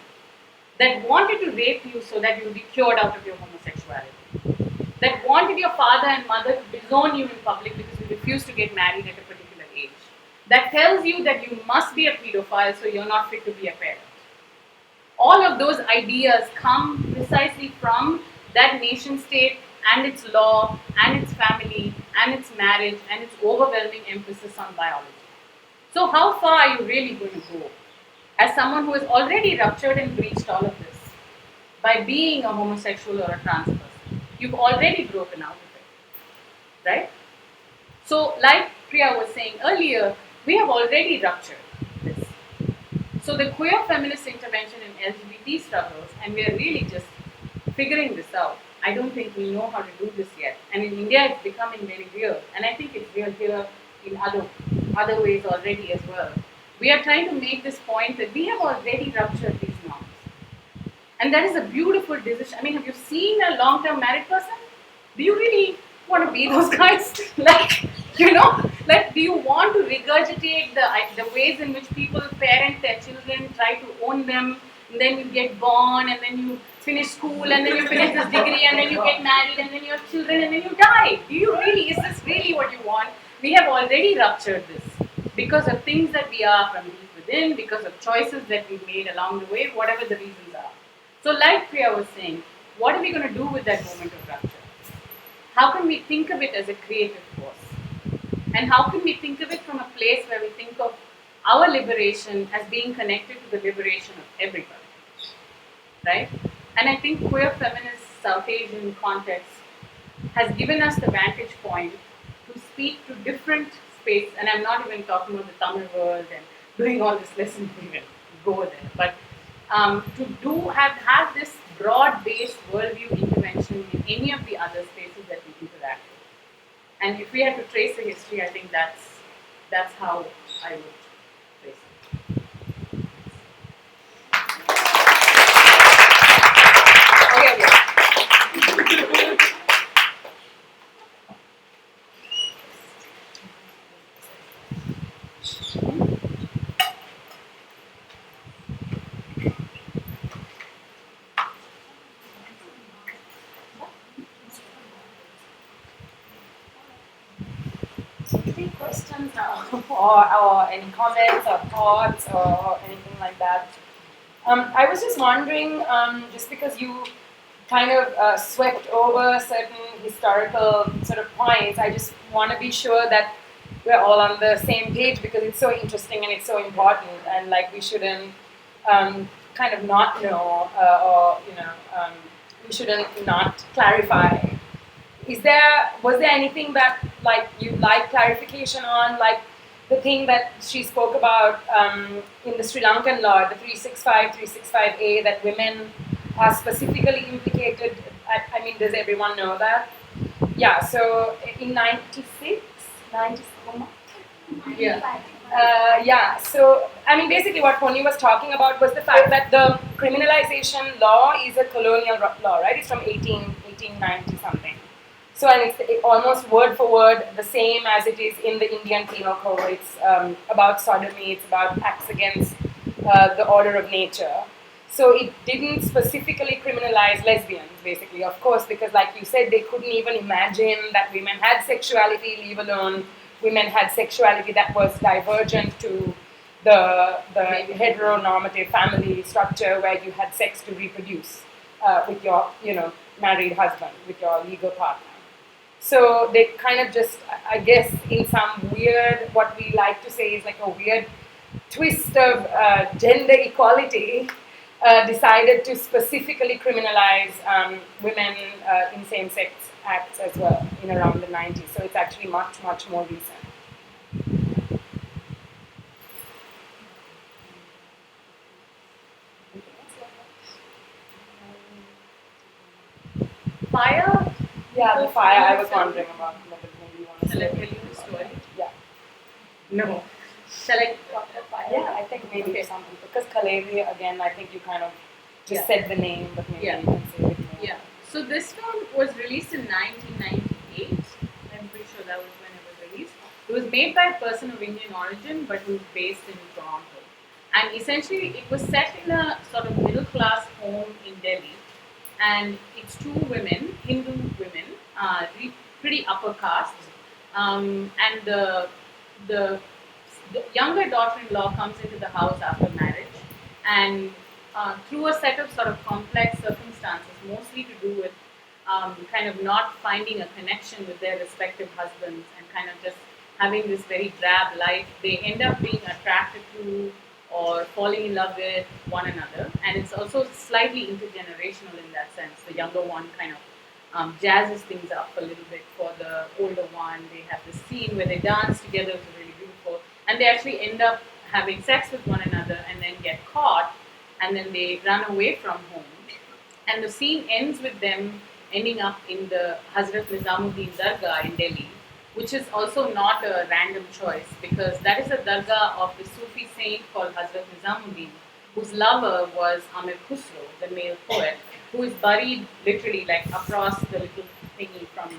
Speaker 3: that wanted to rape you so that you would be cured out of your homosexuality, that wanted your father and mother to disown you in public because you refused to get married at a particular age, that tells you that you must be a pedophile so you're not fit to be a parent. All of those ideas come precisely from that nation state and its law and its family and its marriage and its overwhelming emphasis on biology. So how far are you really going to go as someone who has already ruptured and breached all of this by being a homosexual or a trans person? You've already broken out of it, right? So like Priya was saying earlier, we have already ruptured this. So the queer feminist intervention in LGBT struggles, and we are really just figuring this out. I don't think we know how to do this yet. And in India, it's becoming very real. And I think it's real here in other ways already as well. We are trying to make this point that we have already ruptured these norms. And that is a beautiful decision. I mean, have you seen a long-term married person? Do you really want to be those guys? Do you want to regurgitate the ways in which people parent their children, try to own them, and then you get born, and then you finish school, and then you finish this degree, and then you get married, and then you have children, and then you die? Is this really what you want? We have already ruptured this because of things that we are from deep within, because of choices that we've made along the way, whatever the reasons are. So like Priya was saying, what are we going to do with that moment of rupture? How can we think of it as a creative force? And how can we think of it from a place where we think of our liberation as being connected to the liberation of everybody, right? And I think queer feminist Southasian context has given us the vantage point to speak to different space, and I'm not even talking about the Tamil world and doing all this, listen to even go there, but to have this broad-based worldview intervention in any of the other spaces that we interact with. And if we had to trace a history, I think that's how I would trace it. Okay.
Speaker 1: Any questions or any comments or thoughts or anything like that? I was just wondering, just because you kind of swept over certain historical sort of points, I just want to be sure that we're all on the same page because it's so interesting and it's so important, and like we shouldn't kind of not know we shouldn't not clarify. Was there anything that like you'd like clarification on, like the thing that she spoke about in the Sri Lankan law, the 365A, that women are specifically implicated? I mean, does everyone know that? Yeah, so in 96, yeah, so I mean, basically what Ponni was talking about was the fact that the criminalization law is a colonial law, right? It's from 1890 something. So, and it's almost word for word the same as it is in the Indian Penal Code. It's about sodomy, it's about acts against the order of nature. So it didn't specifically criminalize lesbians, basically, of course, because like you said, they couldn't even imagine that women had sexuality, leave alone women had sexuality that was divergent to the heteronormative family structure where you had sex to reproduce with your, married husband, with your legal partner. So they kind of just, I guess, in some weird, what we like to say is like a weird twist of gender equality, decided to specifically criminalize women in same-sex acts as well in around the 90s. So it's actually much, much more recent.
Speaker 3: fire.
Speaker 1: Yeah, the fire I was wondering about. Maybe you want to
Speaker 3: Shall I
Speaker 1: say
Speaker 3: tell you the story?
Speaker 1: Yeah.
Speaker 3: No. Shall I talk about fire?
Speaker 1: Yeah, I think maybe
Speaker 3: Okay.
Speaker 1: something. Because Kaleri, again, I think you kind of just
Speaker 3: Yeah.
Speaker 1: said the name, but maybe
Speaker 3: Yeah.
Speaker 1: you can say it more.
Speaker 3: Yeah. So this film was released in 1998. I'm pretty sure that was when it was released. It was made by a person of Indian origin, but who's based in Toronto. And essentially, it was set in a sort of middle class home in Delhi. And it's two women, Hindu women, pretty upper caste. And the the younger daughter-in-law comes into the house after marriage, and through a set of sort of complex circumstances, mostly to do with kind of not finding a connection with their respective husbands and kind of just having this very drab life, they end up being attracted to or falling in love with one another. And it's also slightly intergenerational in that sense. The younger one kind of jazzes things up a little bit for the older one. They have this scene where they dance together, it's really beautiful. And they actually end up having sex with one another and then get caught, and then they run away from home. And the scene ends with them ending up in the Hazrat Nizamuddin Dargah in Delhi, which is also not a random choice because that is a dargah of the Sufi saint called Hazrat Nizamuddin, whose lover was Amir Khusro, the male poet, who is buried literally like across the little thingy from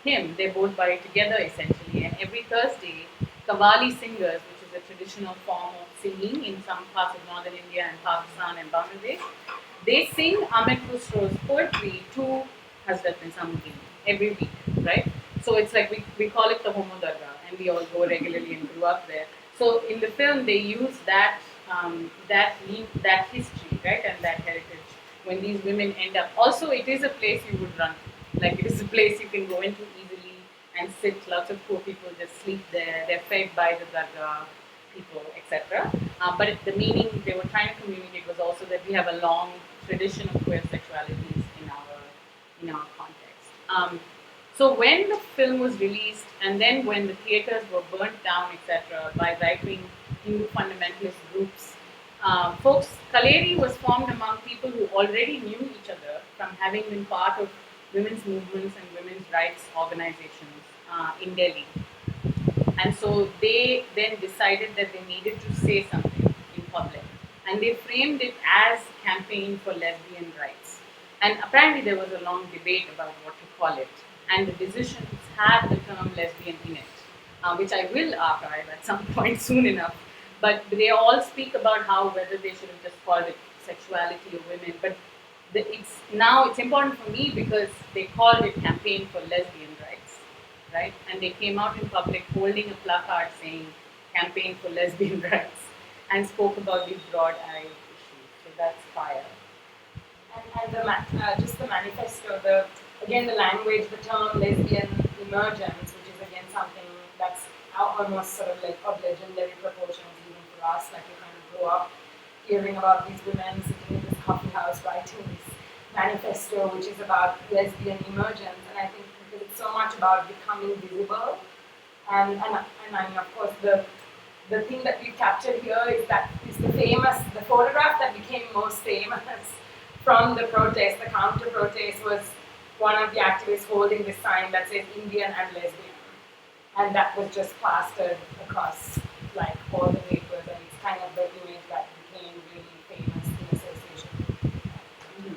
Speaker 3: him. They're both buried together essentially. And every Thursday, Qawwali singers, which is a traditional form of singing in some parts of northern India and Pakistan and Bangladesh, they sing Ahmed Khusro's poetry to Hazrat Nizamuddin every week, right? So it's like we call it the Homo Dargah, and we all go regularly and grew up there. So in the film, they use that history, right, and that heritage when these women end up. Also, it is a place you would run to. Like it is a place you can go into easily and sit. Lots of poor people just sleep there. They're fed by the Dargah people, etc. But the meaning they were trying to communicate was also that we have a long tradition of queer sexualities in our context. So when the film was released, and then when the theaters were burnt down, etc., by right-wing Hindu fundamentalist groups, Kaleri was formed among people who already knew each other from having been part of women's movements and women's rights organizations in Delhi. And so they then decided that they needed to say something in public. And they framed it as campaign for lesbian rights. And apparently there was a long debate about what to call it. And the decisions had the term lesbian in it, which I will archive at some point soon enough. But they all speak about how whether they should have just called it sexuality of women. But it's important for me because they called it campaign for lesbian rights, right? And they came out in public holding a placard saying campaign for lesbian rights and spoke about these broad-eyed issues. So that's fire.
Speaker 1: And just the manifesto, again the language, the term lesbian emergence, which is again something that's almost sort of like of legendary proportions even for us. Like we kind of grew up hearing about these women sitting in this coffee house writing this manifesto, which is about lesbian emergence. And I think because it's so much about becoming visible, and I mean of course the thing that we captured here is the photograph that became most famous from the protest, the counter protest, was one of the activists holding this sign that says Indian and lesbian. And that was just plastered across like all the papers, and it's kind of the image that became really famous in association with
Speaker 3: Mm-hmm.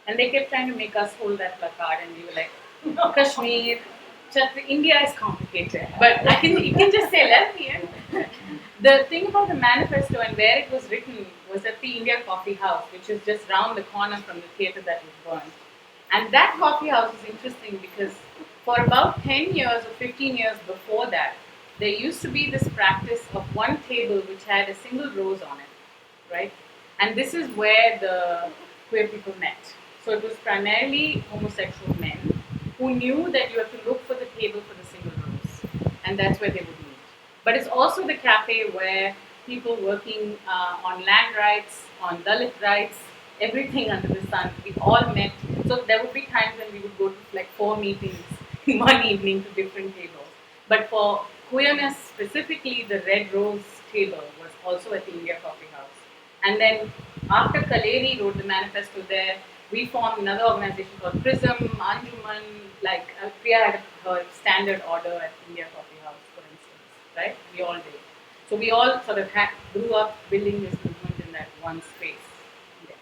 Speaker 3: And they kept trying to make us hold that placard, and we were like, no, Kashmir, India is complicated. But you can just say lesbian. The thing about the manifesto and where it was written was at the India Coffee House, which is just round the corner from the theatre that was burned. And that coffee house is interesting because for about 10 years or 15 years before that, there used to be this practice of one table which had a single rose on it, right? And this is where the queer people met. So it was primarily homosexual men who knew that you have to look for the table for the single rose, and that's where they would meet. But it's also the cafe where people working on land rights, on Dalit rights, everything under the sun, we all met. So there would be times when we would go to like 4 meetings in one evening to different tables. But for queerness specifically, the Red Rose table was also at the India Coffee House. And then after Kaleri wrote the manifesto there, we formed another organization called Prism, Anjuman, like Priya had her standard order at India Coffee House, for instance, right? We all did. So we all sort of grew up building this movement in that one space. Yeah.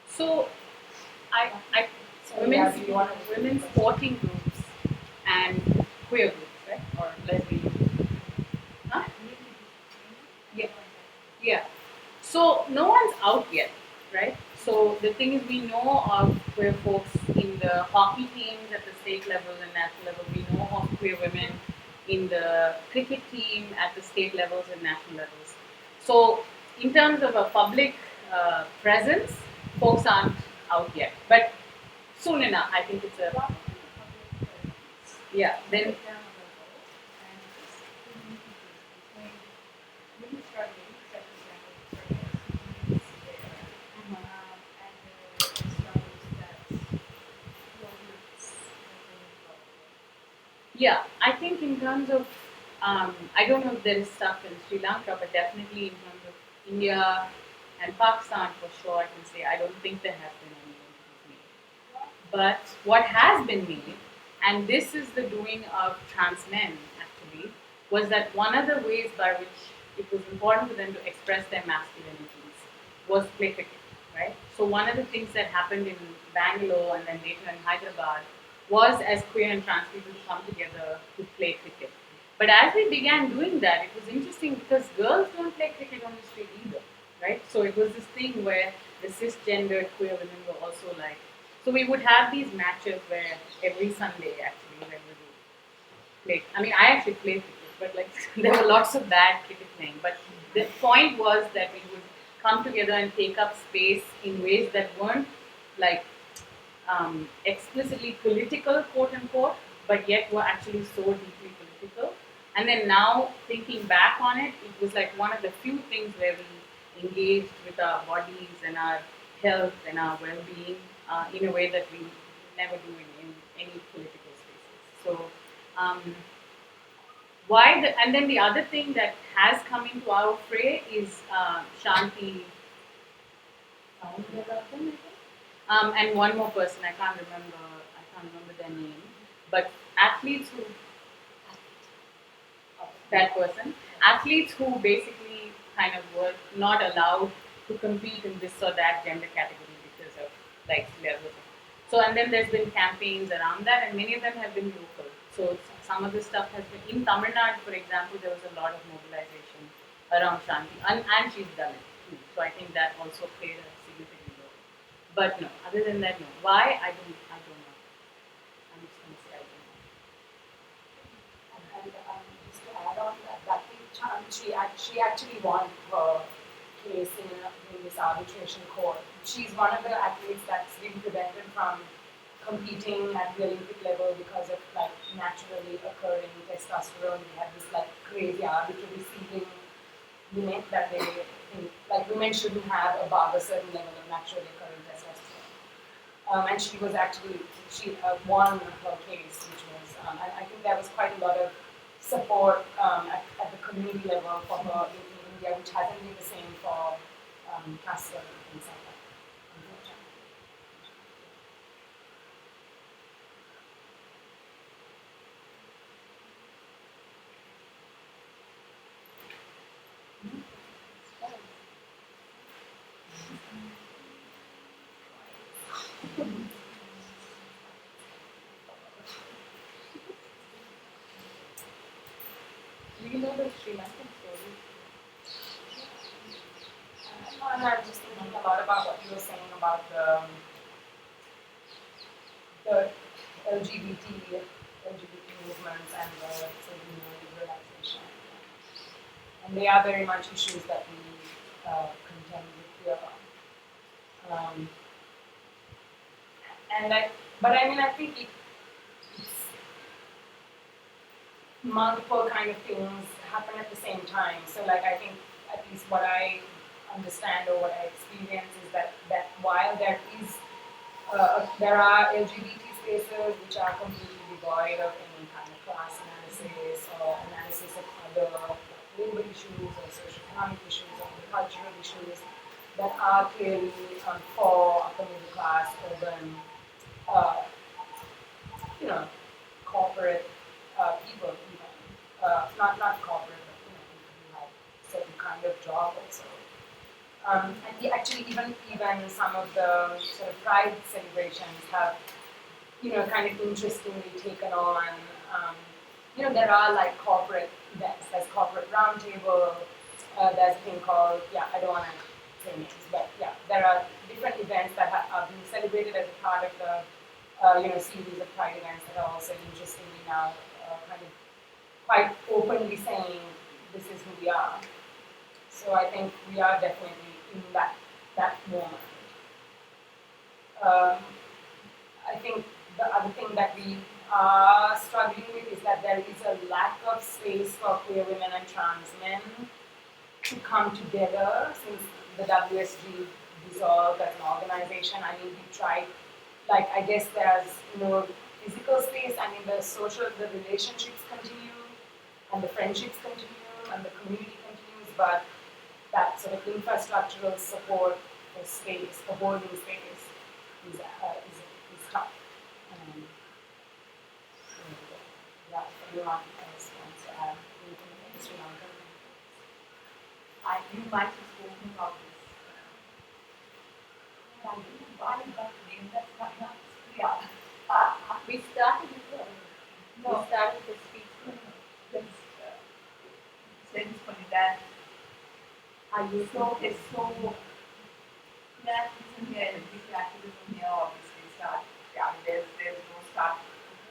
Speaker 3: So, I women's sporting groups and queer groups, right? Or lesbian. Huh? Yeah. Yeah. So no one's out yet, right? So the thing is, we know of queer folks in the hockey teams at the state level and national level. We know of queer women in the cricket team at the state levels and national levels. So in terms of a public presence, folks aren't out yet. But soon enough, I think it's a yeah. Then yeah, I think in terms of, I don't know if there is stuff in Sri Lanka, but definitely in terms of India and Pakistan for sure, I can say I don't think there has been any entities made. But what has been made, and this is the doing of trans men actually, was that one of the ways by which it was important for them to express their masculinities was play cricket, right? So one of the things that happened in Bangalore and then later in Hyderabad was as queer and trans people to come together to play cricket. But as we began doing that, it was interesting because girls don't play cricket on the street either, right? So it was this thing where the cisgendered queer women were also like, so we would have these matches where every Sunday actually when we would play. I mean, I actually played cricket, but like there were lots of bad cricket playing. But the point was that we would come together and take up space in ways that weren't like explicitly political, quote unquote, but yet were actually so deeply political. And then now thinking back on it, it was like one of the few things where we engaged with our bodies and our health and our well-being in a way that we never do in any political spaces. So and then the other thing that has come into our fray is Shanti. And one more person, I can't remember their name, but athletes who, that person, athletes who basically kind of were not allowed to compete in this or that gender category because of like levels. So, and then there's been campaigns around that, and many of them have been local. So, some of the stuff has been in Tamil Nadu, for example, there was a lot of mobilization around Shanti, and she's done it too. So, I think that also played a significant role. But no, other than that, no. Why? I don't know. I'm just going to say I don't know.
Speaker 1: And just to add on that thing, she actually won her case in this arbitration court. She's one of the athletes that's been prevented from competing at the Olympic level because of like naturally occurring testosterone. They have this like crazy arbitrary ceiling limit that they think like women shouldn't have above a certain level of naturally occurring testosterone. And she was actually won her case, which was I think there was quite a lot of support at the community level for her in India, which hasn't been the same for Castle and things like that.
Speaker 3: Do you know the Sri Lankan story?
Speaker 1: And I'm just thinking a lot about what you were saying about the LGBT movements and the sort of liberalization. And they are very much issues that we contend with here. Um, but I mean, I think it's multiple kind of things happen at the same time. So like I think at least what I understand or what I experience is that while there are LGBT spaces which are completely devoid of any kind of class analysis or analysis of other labor issues or socio-economic issues or the cultural issues that are clearly for upper middle class urban uh, corporate people even. Not corporate, but people who have certain kind of job also. And actually even some of the sort of pride celebrations have kind of interestingly taken on. There are like corporate events. There's corporate roundtable. There's a thing called I don't want to say names, but there are different events that are being celebrated as a part of the series of pride events that are also interestingly now kind of quite openly saying this is who we are. So I think we are definitely in that moment. Um, I think the other thing that we are struggling with is that there is a lack of space for queer women and trans men to come together since the WSG dissolved as an organization. I mean, we tried, I guess there's more physical space. I mean, the relationships continue, and the friendships continue, and the community continues, but that sort of infrastructural support for space, for holding space, is tough. So, if anyone else wants to add anything in Sri Lanka.
Speaker 4: You might have spoken about this. I don't know why you got the name, that's not yeah.
Speaker 3: We started with the
Speaker 4: No.
Speaker 3: We started with the speech.
Speaker 4: Let's sentence for that.
Speaker 3: Are you
Speaker 4: So it's so activism here, LGBT activism here obviously there's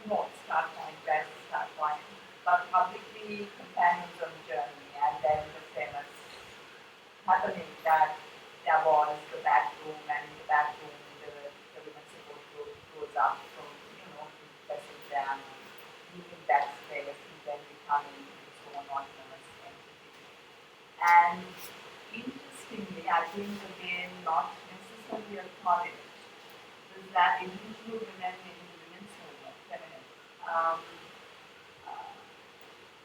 Speaker 4: no start point, there's a start point. But publicly companions on the journey, and then the famous happening that there was the back room, and in the back room the women's support group goes up from pressing them, using that space, and then becoming its own autonomous entity. And interestingly, I think again not necessarily acknowledged is that individual women in the women's movement, feminists,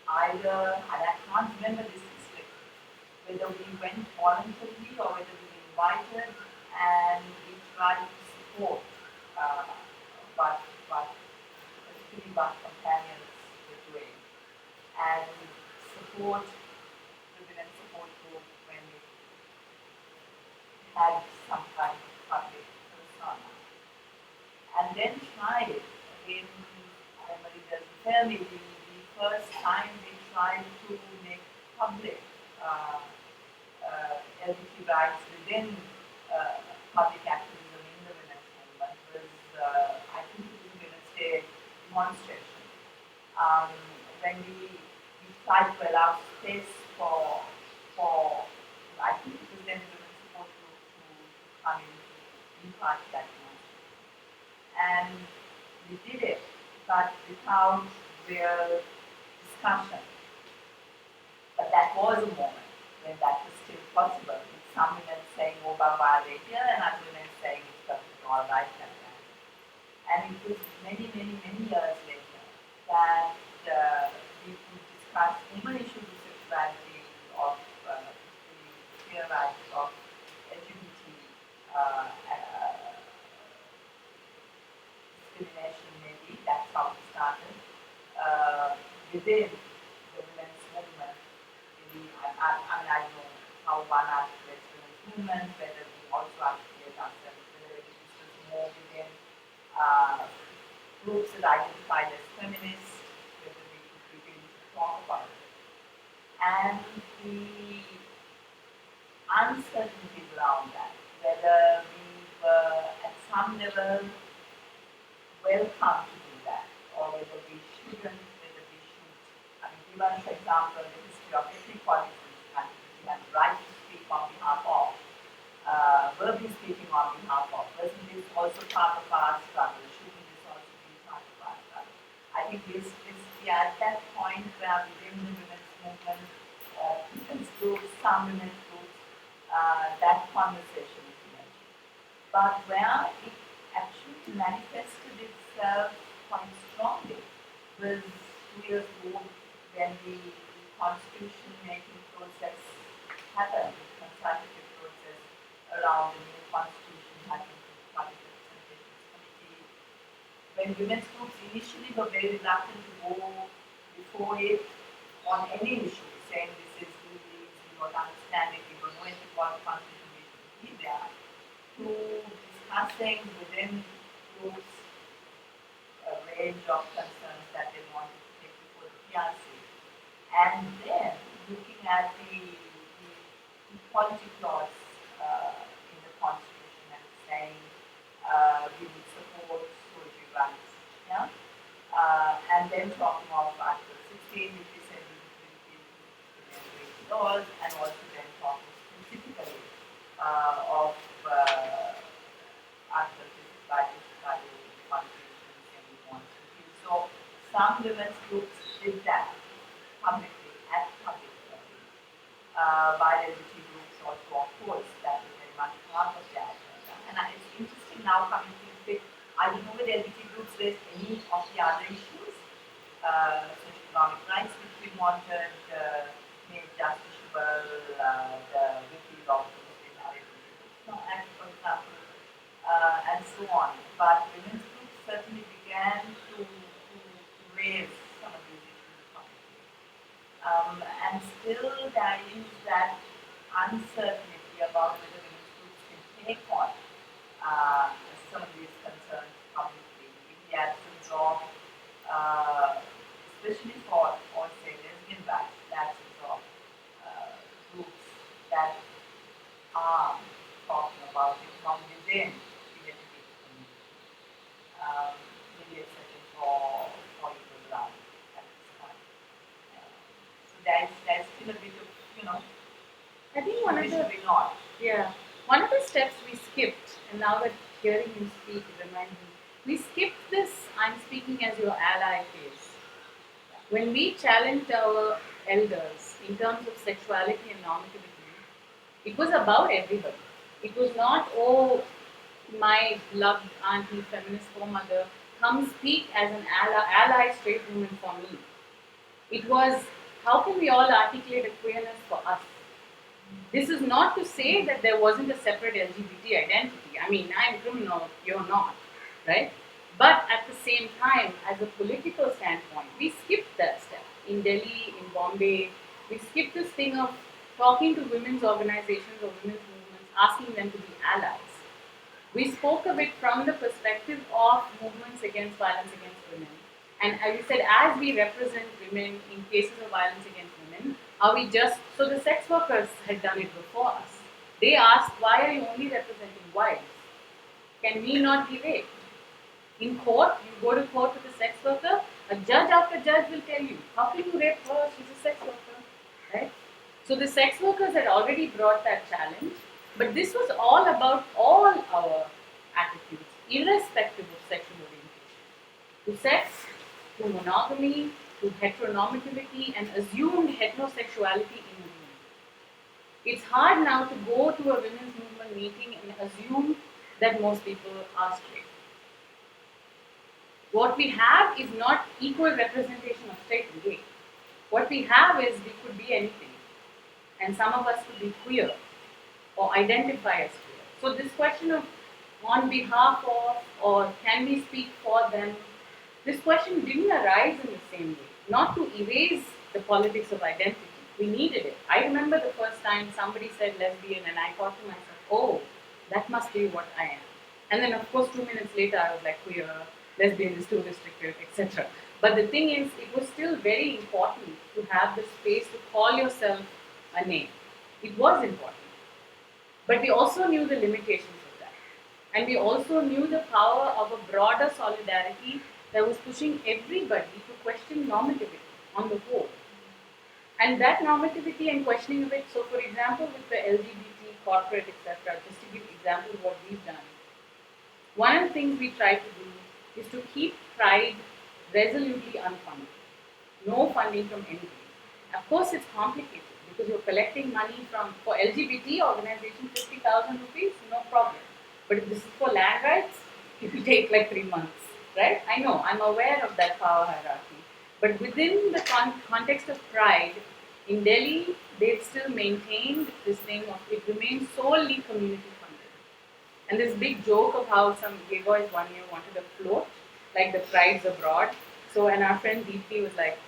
Speaker 4: either, and I can't remember this history, whether we went voluntarily or whether we were invited and we tried to support particularly what companions were doing, and support the women's support group when we had some kind of public persona. And then tried, again, Marie doesn't tell me, the first time we tried to make public LGBT rights within public activism in the women's movement was, I think it was a Women's Day demonstration. When we tried to allow space for I think it was then the women's support group to come in to be part of that demonstration. And we did it, but without real discussion. But that was a moment when that was still possible, with some women saying, oh, Baba, they're here, and other women saying it's perfectly all right. And it was many, many, many years later that we could discuss even issues of sexuality, of the queer rights, of LGBT discrimination, maybe, that's how it started, within the women's movement. I don't know how one articulates women's movement, whether we also articulate ourselves, whether it is just more within groups that identified as feminists, whether we could begin to talk about it. And the uncertainties around that, whether we were at some level welcome to do that, or whether we shouldn't, whether we should. I mean, given, for example, the history of ethnic politics in this country, we have the right to speak on behalf of, verbally speaking on behalf of. Wasn't this also part of our struggle? Shouldn't this also be part of our struggle? I think we are at that point where within the women's movement, women's groups, some women's groups, that conversation is emerging. But where it actually manifested itself quite strongly was 2 years ago when the constitution making process happened, the consultative process around the new constitution happened with the Public Representations Committee. When women's groups initially were very reluctant to go before it on any issue, saying this is legally, we don't understand it, we don't know anything about the constitution, we should be there, to discussing within groups a range of concerns that they wanted to take before the PRC. And then looking at the equality clause in the constitution and saying we would support social rights, yeah? And then talking of Article 16, which we said we would discriminatory laws, and also then talking specifically of Article 55, the constitution and we want to do. So some women's groups did that publicly, at public level. While LGBT groups also, of course, that is very much part of their agenda. And it's interesting now coming to think, I don't know whether LGBT groups raised any of the other issues, socio-economic rights, which we wanted, made justiciable, the repeal of the Muslim Marriage Act, for example, and so on. But women's groups certainly began to raise some of these issues publicly. And still there is that uncertainty about whether women's groups can take on some of these concerns publicly in the absence of, especially for, say, lesbian rights, the absence of groups that are talking about it from within the LGBT community. Maybe a second for equal rights at this point. So there's still a bit of,
Speaker 3: I think one of the
Speaker 4: not.
Speaker 3: Yeah. One of the steps we skipped, and now that hearing you speak, it reminds me, we skipped this I'm speaking as your ally phase. When we challenged our elders in terms of sexuality and normativity, it was about everybody. It was not, oh, my beloved auntie, feminist mother, come speak as an ally straight woman for me. It was, how can we all articulate a queerness for us? This is not to say that there wasn't a separate LGBT identity. I mean, I'm criminal, you're not, right? But at the same time, as a political standpoint, we skipped that step. In Delhi, in Bombay, we skipped this thing of talking to women's organizations or women's movements, asking them to be allies. We spoke of it from the perspective of movements against violence against women. And as you said, as we represent women in cases of violence against women, are we just, so the sex workers had done it before us. They asked, why are you only representing wives? Can we not be raped? In court, you go to court with a sex worker, a judge after judge will tell you, how can you rape her? She's a sex worker, right? So the sex workers had already brought that challenge, but this was all about all our attitudes, irrespective of sexual orientation. To sex, to monogamy, to heteronormativity and assumed heterosexuality in women. It's hard now to go to a women's movement meeting and assume that most people are straight. What we have is not equal representation of straight and gay. What we have is we could be anything. And some of us could be queer or identify as queer. So this question of on behalf of or can we speak for them, this question didn't arise in the same way. Not to erase the politics of identity. We needed it. I remember the first time somebody said lesbian and I thought to myself, oh, that must be what I am. And then of course 2 minutes later I was like queer, lesbian is too restrictive, etc. But the thing is, it was still very important to have the space to call yourself a name. It was important. But we also knew the limitations of that. And we also knew the power of a broader solidarity that was pushing everybody to question normativity on the whole. And that normativity and questioning of it, so for example, with the LGBT corporate, etc., just to give examples of what we've done, one of the things we try to do is to keep Pride resolutely unfunded. No funding from anybody. Of course, it's complicated because you're collecting money for LGBT organizations, 50,000 rupees, no problem. But if this is for land rights, it will take like 3 months, right? I know, I'm aware of that power hierarchy. But within the context of Pride, in Delhi, they've still maintained this thing of it remains solely community funded. And this big joke of how some gay boys one year wanted a float, like the Prides abroad. So, and our friend Deepthi was like,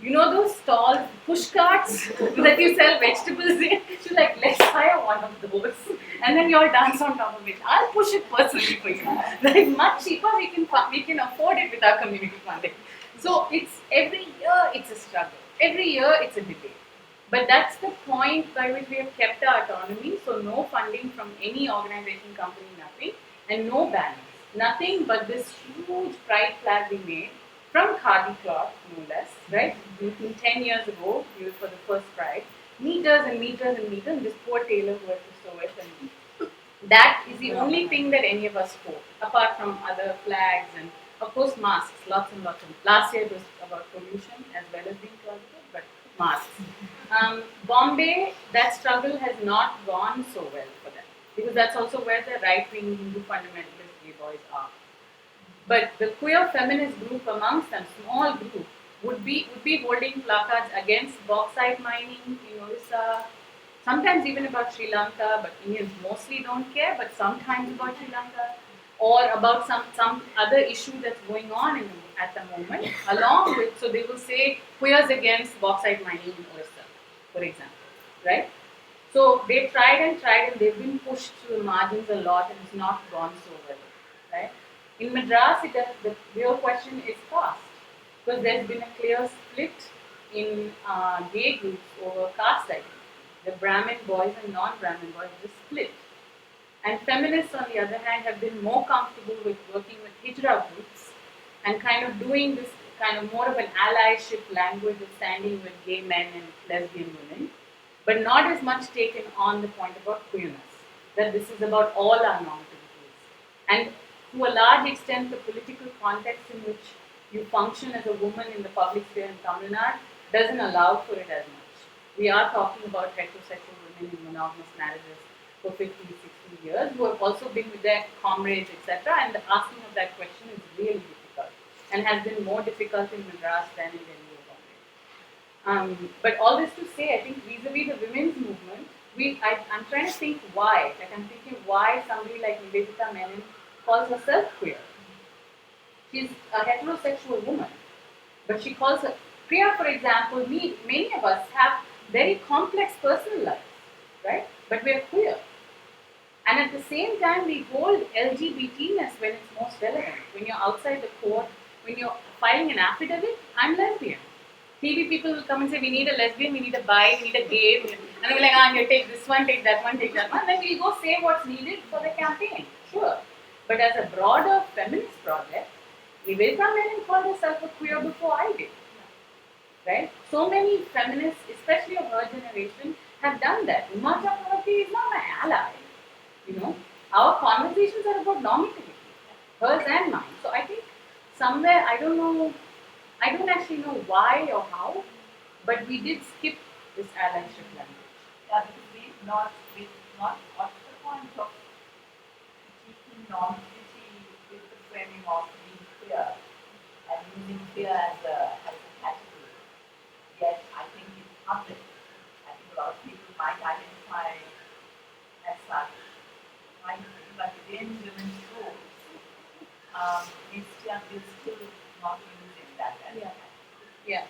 Speaker 3: you know those stalls, push carts that you sell vegetables in? She's like, let's hire one of those. And then you all dance on top of it. I'll push it personally for you. Like much cheaper, we can afford it with our community funding. So it's every year it's a struggle. Every year it's a debate. But that's the point by which we have kept our autonomy. So no funding from any organization, company, nothing. And no banners. Nothing but this huge pride flag we made from khadi cloth, no less, right? 10 years ago, for the first Pride, meters and meters and meters, and this poor tailor who had to sew it. And that is the only thing that any of us spoke, apart from other flags and, of course, masks, lots and lots of. Last year it was about pollution as well as being closeted, but masks. Bombay, that struggle has not gone so well for them, because that's also where the right-wing Hindu fundamentalist gay boys are. But the queer feminist group amongst them, small group, would be holding placards against bauxite mining in Orissa, sometimes even about Sri Lanka, but Indians mostly don't care, but sometimes about Sri Lanka, or about some other issue that's going on at the moment, along with, so they will say queers against bauxite mining in Orissa, for example, right? So they've tried and they've been pushed to the margins a lot and it's not gone so well, right? In Madras, the real question is caste, because there's been a clear split in gay groups over caste identity. The Brahmin boys and non-Brahmin boys just split. And feminists, on the other hand, have been more comfortable with working with hijra groups and kind of doing this kind of more of an allyship language of standing with gay men and lesbian women, but not as much taken on the point about queerness, that this is about all our normativities. And to a large extent, the political context in which you function as a woman in the public sphere in Tamil Nadu doesn't allow for it as much. We are talking about heterosexual women in monogamous marriages for 50, 60 years who have also been with their comrades, etc. And the asking of that question is really difficult and has been more difficult in Madras than in Delhi or Bombay. But all this to say, I think vis-a-vis the women's movement, I'm trying to think why. Like I'm thinking why somebody like Nivedita Menon calls herself queer. She's a heterosexual woman, but she calls her Priya, for example. Many of us have very complex personal lives, right? But we're queer. And at the same time, we hold LGBTness when it's most relevant. When you're outside the court, when you're filing an affidavit, I'm lesbian. TV people will come and say, we need a lesbian, we need a bi, we need a gay. And they'll be like, you take this one, take that one, take that one. And then we'll go say what's needed for the campaign. Sure. But as a broader feminist project, Nivedita Menon called herself a queer before I did. Right? So many feminists, especially of her generation, have done that. Uma Chakravarti is not my ally. You know, our conversations are about normativity, hers and mine. So I think somewhere, I don't actually know why or how, but we did skip this allyship language.
Speaker 4: Yeah, because we've not got to the point of keeping normativity with the framing of being queer and using queer as a category. Yet I think in public, I think a lot of people might identify as such, but within women's groups, we're still not using that as a category.
Speaker 3: Yeah.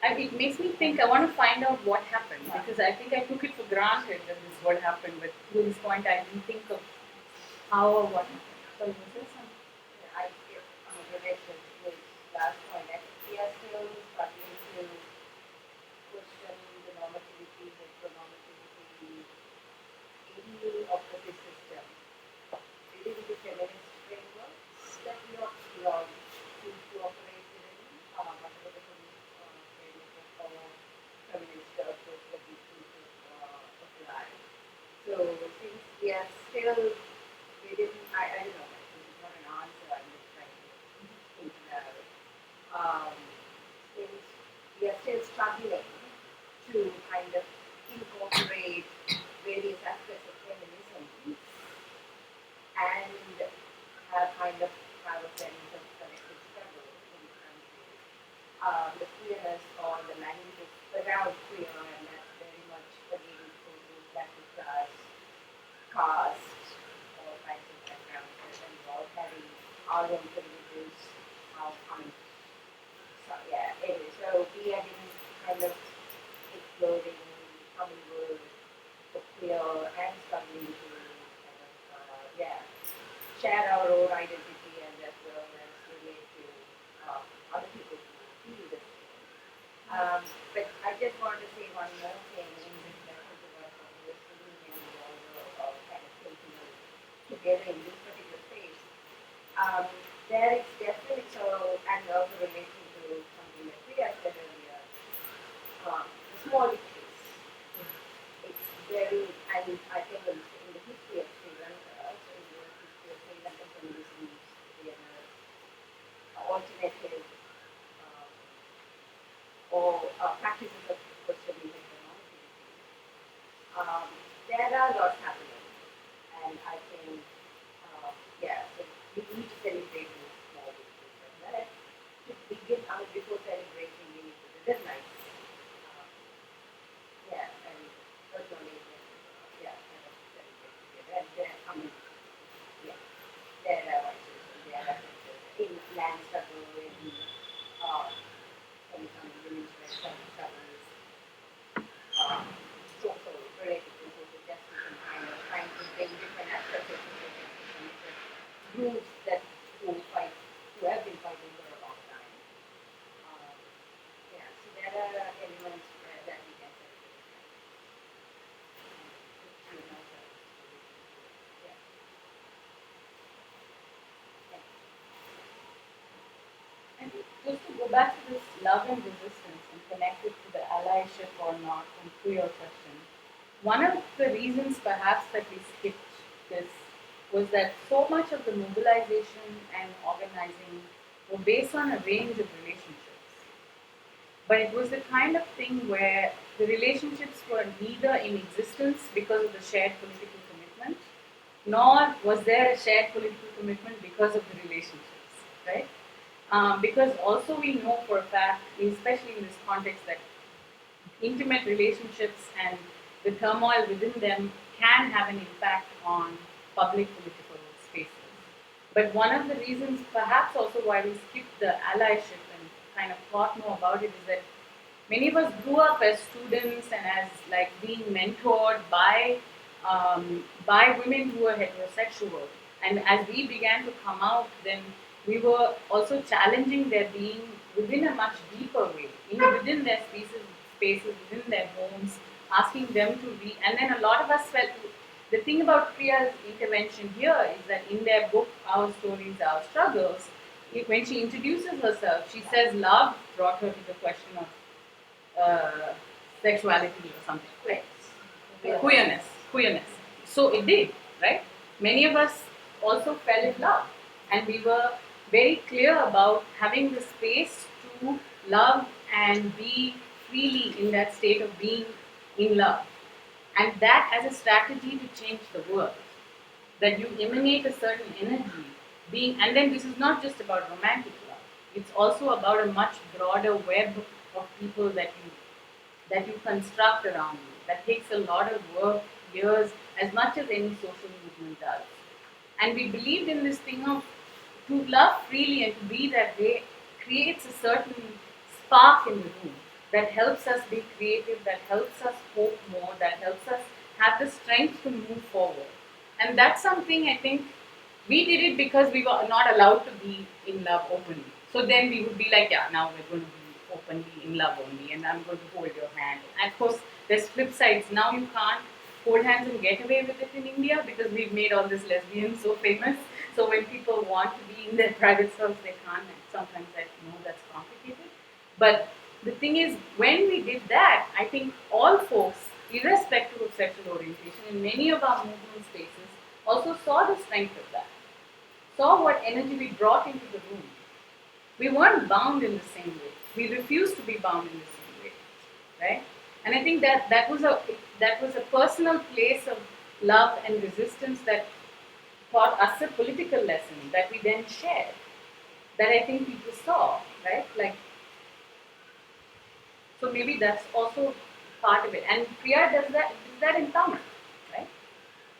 Speaker 3: And it makes me think, I want to find out what happened, because I think I took it for granted that this is what happened, but to this point I didn't think of how or what happened. So was there something?
Speaker 5: I relate with last point. I think we are still struggling to question the normativity, heteronormativity, any of the system. Within the feminist frameworks that we are choose to operate within, whatever the framework of feminist approach that we choose to apply. was struggling to kind of incorporate various aspects of feminism and have a sense of collective struggle in the country. The queerness or the language around queer, and that's very much related to classical class, caste, all kinds of backgrounds, and we all having our own privileges. So yeah, anyway, so we have been kind of exploring common world for queer and struggling to kind of share our own identity and as well as relate to other people who feel the same. But I just wanted to say one more thing in respect to what we were seeing and we all kind of thinking together in this particular space. There is definitely so, and also relating to something that Priya said earlier, the small issues. It's very, and I think in the history of Sri Lanka, also in the history of Sri Lanka feminism, the alternative or practices of questioning heteronormativity. There are lots happening, and I think, so we need to celebrate these small issues as well. To begin out before celebrating, we need to recognize, and acknowledge and kind of celebrate together. And there, there are voices and there are differences in land struggle, in some women's rights struggles, social, related to social justice, and kind of trying to bring different aspects of social justice and different groups who have been fighting for a long time. So there are elements that we can celebrate.
Speaker 3: I think just to go back to this love and resistance and connect it to the allyship or not and queer question, one of the reasons perhaps that we skipped this was that so much of the mobilization and organizing were based on a range of relationships. But it was the kind of thing where the relationships were neither in existence because of the shared political commitment, nor was there a shared political commitment because of the relationships, right? Because also we know for a fact, especially in this context, that intimate relationships and the turmoil within them can have an impact on public political spaces. But one of the reasons perhaps also why we skipped the allyship and kind of thought more about it is that many of us grew up as students and as like being mentored by women who were heterosexual. And as we began to come out, then we were also challenging their being within a much deeper way, within their spaces, within their homes, asking them to be. And then a lot of us felt. The thing about Priya's intervention here is that in their book, Our Stories, Our Struggles, when she introduces herself, she says love brought her to the question of sexuality or something, right? Queerness. So it did, right? Many of us also fell in love, and we were very clear about having the space to love and be freely in that state of being in love. And that as a strategy to change the world, that you emanate a certain energy, and then this is not just about romantic love, it's also about a much broader web of people that you construct around you. That takes a lot of work, years, as much as any social movement does. And we believed in this thing of to love freely and to be that way creates a certain spark in the room that helps us be creative, that helps us hope more, that helps us have the strength to move forward. And that's something I think we did it because we were not allowed to be in love openly. So then we would be like, yeah, now we're going to be openly in love only, and I'm going to hold your hand. And of course, there's flip sides. Now you can't hold hands and get away with it in India because we've made all these lesbians so famous. So when people want to be in their private selves, they can't. And sometimes I know that's complicated. But the thing is, when we did that, I think all folks, irrespective of sexual orientation, in many of our movement spaces, also saw the strength of that, saw what energy we brought into the room. We weren't bound in the same way. We refused to be bound in the same way. right? And I think that was a personal place of love and resistance that taught us a political lesson that we then shared. That I think people saw, right? Like, so maybe that's also part of it. And Priya does that in Tamil, right?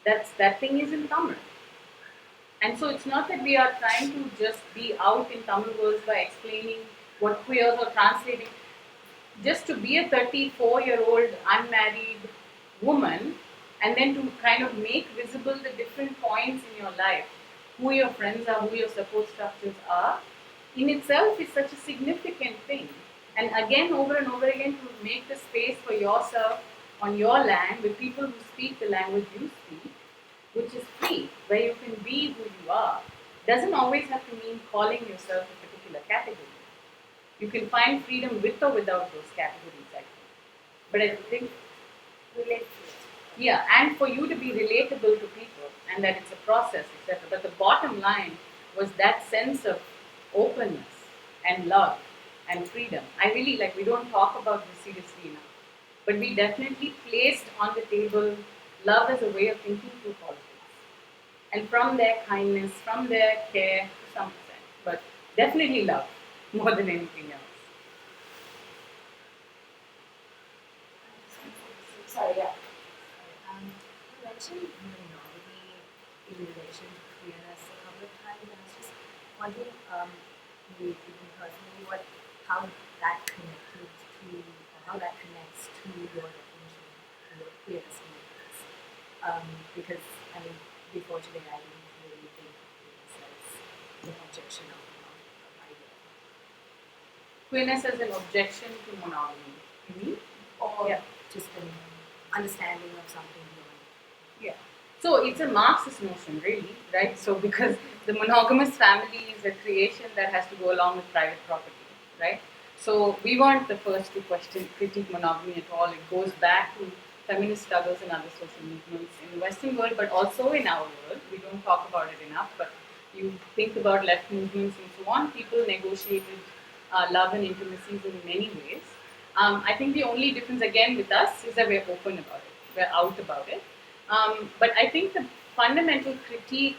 Speaker 3: That thing is in Tamil. And so it's not that we are trying to just be out in Tamil words by explaining what queers or translating. Just to be a 34-year-old unmarried woman and then to kind of make visible the different points in your life, who your friends are, who your support structures are, in itself is such a significant thing. And again, over and over again, to make the space for yourself on your land with people who speak the language you speak, which is free, where you can be who you are, doesn't always have to mean calling yourself a particular category. You can find freedom with or without those categories, I think. But I think, yeah, and for you to be relatable to people, and that it's a process, etc. But the bottom line was that sense of openness and love and freedom. I really like, we don't talk about this seriously enough, but we definitely placed on the table love as a way of thinking through politics. And from their kindness, from their care to some extent, but definitely love more than anything else.
Speaker 6: Sorry, yeah. You mentioned monogamy in relation to queerness a couple of times, and I was just wondering, maybe even personally, how that connected to, or how that connects to your definition of queerness in this. Because, I mean, before today, I didn't really think of queerness as an objection of either.
Speaker 3: Queerness as an objection to monogamy. Mm-hmm.
Speaker 6: Or
Speaker 3: Yeah.
Speaker 6: just an understanding of something beyond.
Speaker 3: Yeah. So it's a Marxist notion, really, right? So because the monogamous family is a creation that has to go along with private property, right? So we weren't the first to critique monogamy at all. It goes back to feminist struggles and other social movements in the Western world, but also in our world. We don't talk about it enough, but you think about left movements and so on. People negotiated love and intimacies in many ways. I think the only difference again with us is that we're open about it. We're out about it. But I think the fundamental critique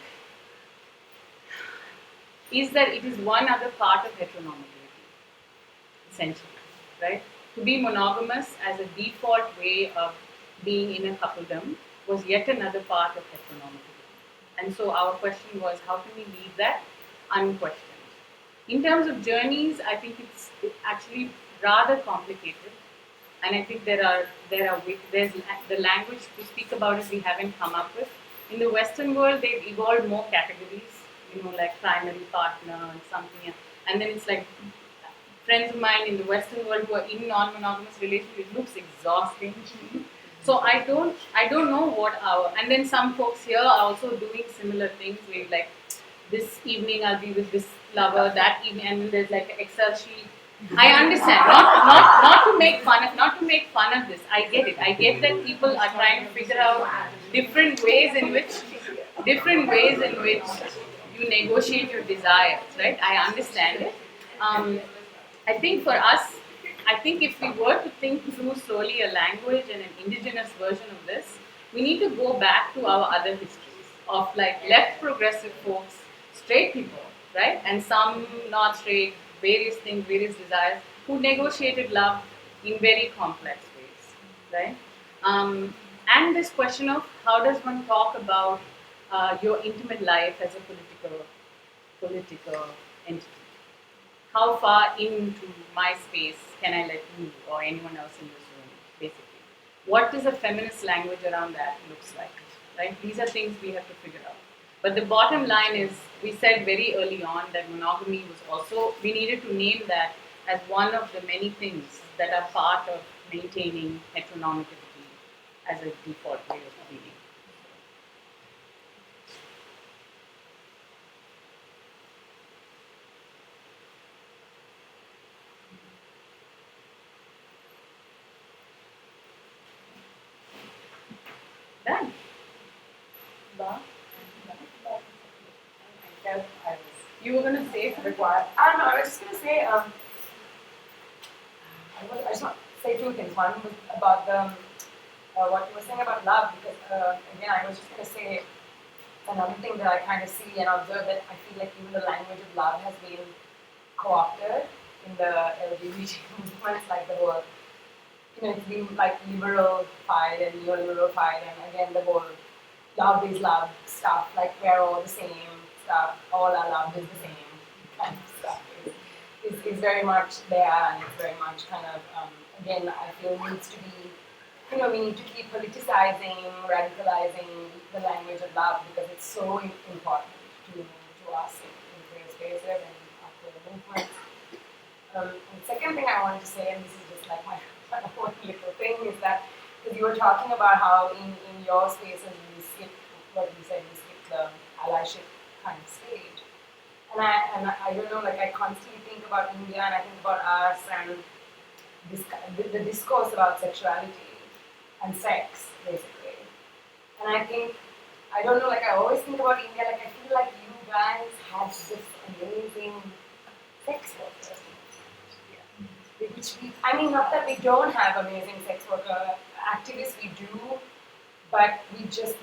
Speaker 3: is that it is one other part of heteronormativity, essentially, right? To be monogamous as a default way of being in a coupledom was yet another part of heteronormativity. And so our question was, how can we leave that unquestioned? In terms of journeys, I think it's actually rather complicated. And I think there's the language to speak about it we haven't come up with. In the Western world, they've evolved more categories, like primary partner and something. And then it's like friends of mine in the Western world who are in non-monogamous relationships, it looks exhausting to me. So I don't know what and then some folks here are also doing similar things where like this evening I'll be with this lover, that evening, and there's like an Excel sheet. I understand, not to make fun of this. I get it. I get that people are trying to figure out different ways in which you negotiate your desires, right? I understand it. I think for us, if we were to think through slowly a language and an indigenous version of this, we need to go back to our other histories of like left progressive folks, straight people, right? And some not straight, various things, various desires, who negotiated love in very complex ways, right? And this question of how does one talk about your intimate life as a political entity? How far into my space can I let you or anyone else in this room, basically? What does a feminist language around that looks like, right? These are things we have to figure out. But the bottom line is, we said very early on that monogamy was also, we needed to name that as one of the many things that are part of maintaining heteronormativity as a default way of being. Done. You were going to say something?
Speaker 6: Required. I don't know, I was just going to say, I just want to
Speaker 1: say two things. One was about the what you were saying about love, because again, I was just going to say another thing that I kind of see and observe, that I feel like even the language of love has been co-opted in the LGBT movements, like the whole, it's been like liberal-fied and neoliberal-fied, and again, the whole love is love stuff, like we're all the same stuff, all our love is the same kind of stuff, is very much there, and it's very much kind of, again, I feel needs to be, we need to keep politicizing, radicalizing the language of love, because it's so important to us in queer spaces and after the movement. And the second thing I wanted to say, and this is just like my own little thing, is that because you were talking about how in your spaces you skip what you said, you skip the allyship kind of stage. And I don't know, like I constantly think about India, and I think about us and the discourse about sexuality and sex, basically. And I think, I don't know, like I always think about India, like I feel like you guys have this amazing sex workers. Which not that we don't have amazing sex worker activists, we do, but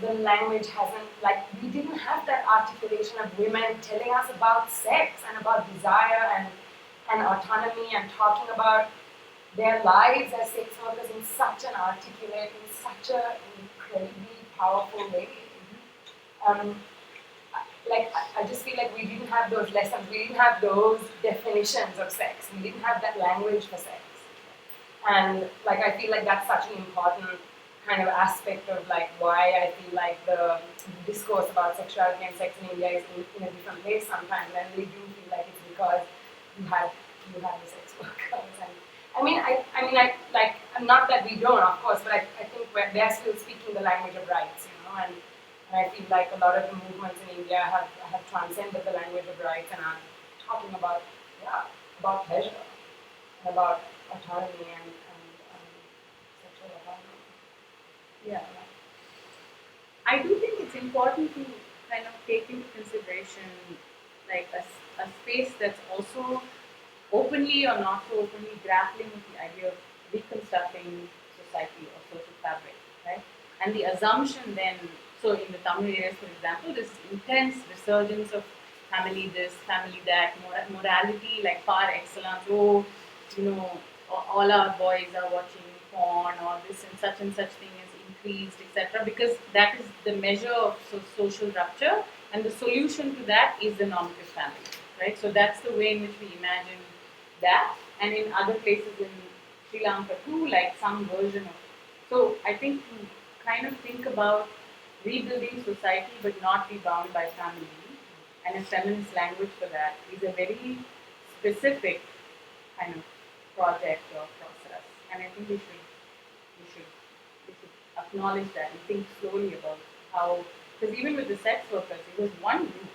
Speaker 1: the language hasn't, like we didn't have that articulation of women telling us about sex and about desire and autonomy and talking about their lives as sex workers in such an articulate, in such an incredibly powerful way. I just feel like we didn't have those lessons, we didn't have those definitions of sex, we didn't have that language for sex. And like I feel like that's such an important kind of aspect of like why I feel like the discourse about sexuality and sex in India is in a different place sometimes, and we do feel like it's because you have the sex workers. And not that we don't, of course, but I think they're still speaking the language of rights, and I feel like a lot of the movements in India have transcended the language of rights and are talking about pleasure and about autonomy and sexual autonomy.
Speaker 3: Yeah. I do think it's important to kind of take into consideration like a space that's also openly or not so openly grappling with the idea of reconstructing society or social fabric, right? And the assumption then, so in the Tamil areas, for example, this intense resurgence of family this, family that, morality like par excellence, all our boys are watching porn or this and such thing is increased, etc. Because that is the measure of social rupture, and the solution to that is the normative family, right? So that's the way in which we imagine that, and in other places in Sri Lanka too, like some version of. So I think to kind of think about rebuilding society but not be bound by family, and a feminist language for that is a very specific kind of project or process, and I think we should acknowledge that and think slowly about how, because even with the sex workers, it was one group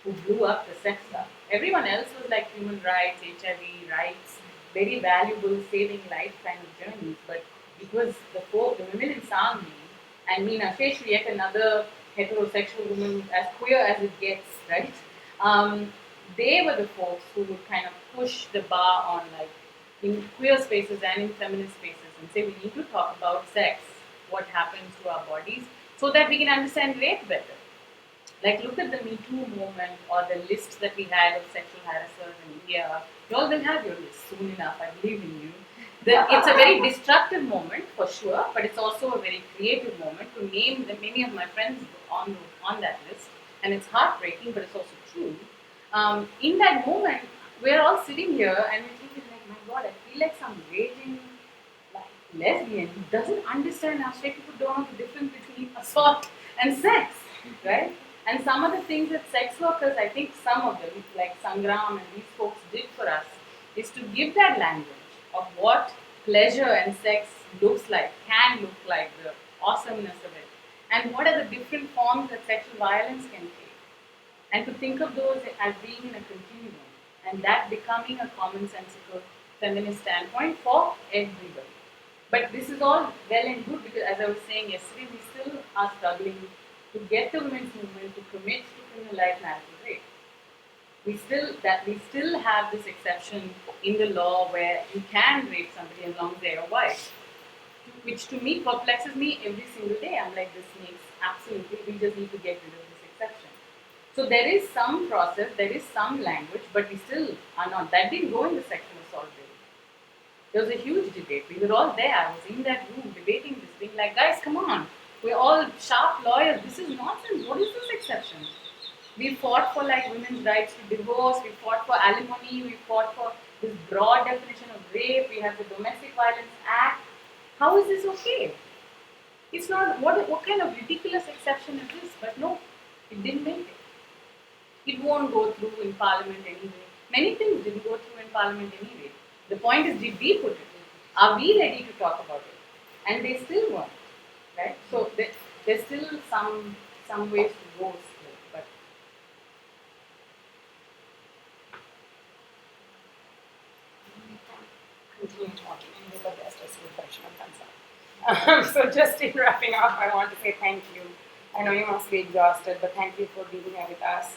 Speaker 3: who blew up the sex stuff. Everyone else was like human rights, HIV rights, very valuable, saving life kind of journeys, but it was the women in Sangli, and Meena Sheshu, yet another heterosexual woman, as queer as it gets, right? They were the folks who would kind of push the bar on, like, in queer spaces and in feminist spaces, and say we need to talk about sex, what happens to our bodies, so that we can understand rape better. Like, look at the Me Too movement or the lists that we had of sexual harassers in India. You all will have your list soon enough, I believe in you. It's a very destructive moment for sure, but it's also a very creative moment to name many of my friends on that list, and it's heartbreaking, but it's also true. In that moment, we're all sitting here and we're thinking like, my God, I feel like some raging lesbian who doesn't understand how straight people don't know the difference between assault and sex, right? And some of the things that sex workers, I think some of them, like Sangram and these folks did for us, is to give that language of what pleasure and sex looks like, can look like, the awesomeness of it, and what are the different forms that sexual violence can take. And to think of those as being in a continuum, and that becoming a commonsensical feminist standpoint for everybody. But this is all well and good because, as I was saying yesterday, we still are struggling to get the women's movement to commit to criminalize marital rape. we still have this exception in the law where you can rape somebody as long as they're a wife, which to me perplexes me every single day. I'm like, this makes absolutely, we just need to get rid of this exception. So there is some process, there is some language, but we still are not. That didn't go in the sexual assault bill. There was a huge debate. We were all there. I was in that room debating this, being like, guys, come on. We're all sharp lawyers. This is nonsense. What is this exception? We fought for like women's rights to divorce. We fought for alimony. We fought for this broad definition of rape. We have the Domestic Violence Act. How is this okay? It's not. What kind of ridiculous exception is this? But no, it didn't make it. It won't go through in Parliament anyway. Many things didn't go through in Parliament anyway. The point is, did we put it in? Are we ready to talk about it? And they still weren't, right? So there's still some ways to go still, but
Speaker 1: continue talking and do the best as refreshment comes up. So just in wrapping up, I want to say thank you. I know you must be exhausted, but thank you for being here with us.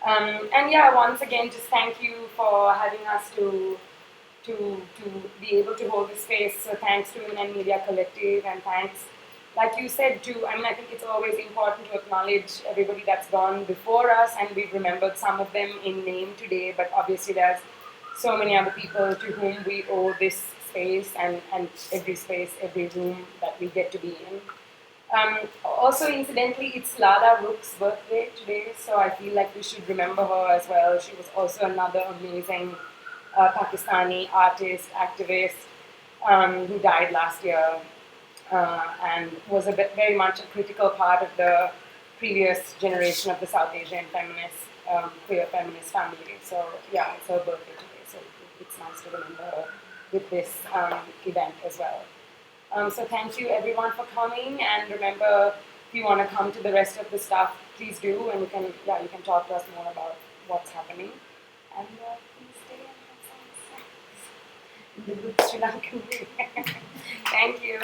Speaker 1: And yeah, once again, just thank you for having us to be able to hold this space. So thanks to Women and Media Collective, and thanks, like you said, I think it's always important to acknowledge everybody that's gone before us, and we've remembered some of them in name today, but obviously there's so many other people to whom we owe this space and every room that we get to be in. Also, incidentally, it's Lada Rook's birthday today, so I feel like we should remember her as well. She was also another amazing Pakistani artist, activist, who died last year, and was very much a critical part of the previous generation of the Southasian feminist, queer-feminist family. So yeah, it's her birthday today, so it's nice to remember her with this event as well. So thank you everyone for coming, and remember, if you want to come to the rest of the stuff, please do, and you can talk to us more about what's happening. And please stay and have some snacks in the good Sri Lankan way. Thank you.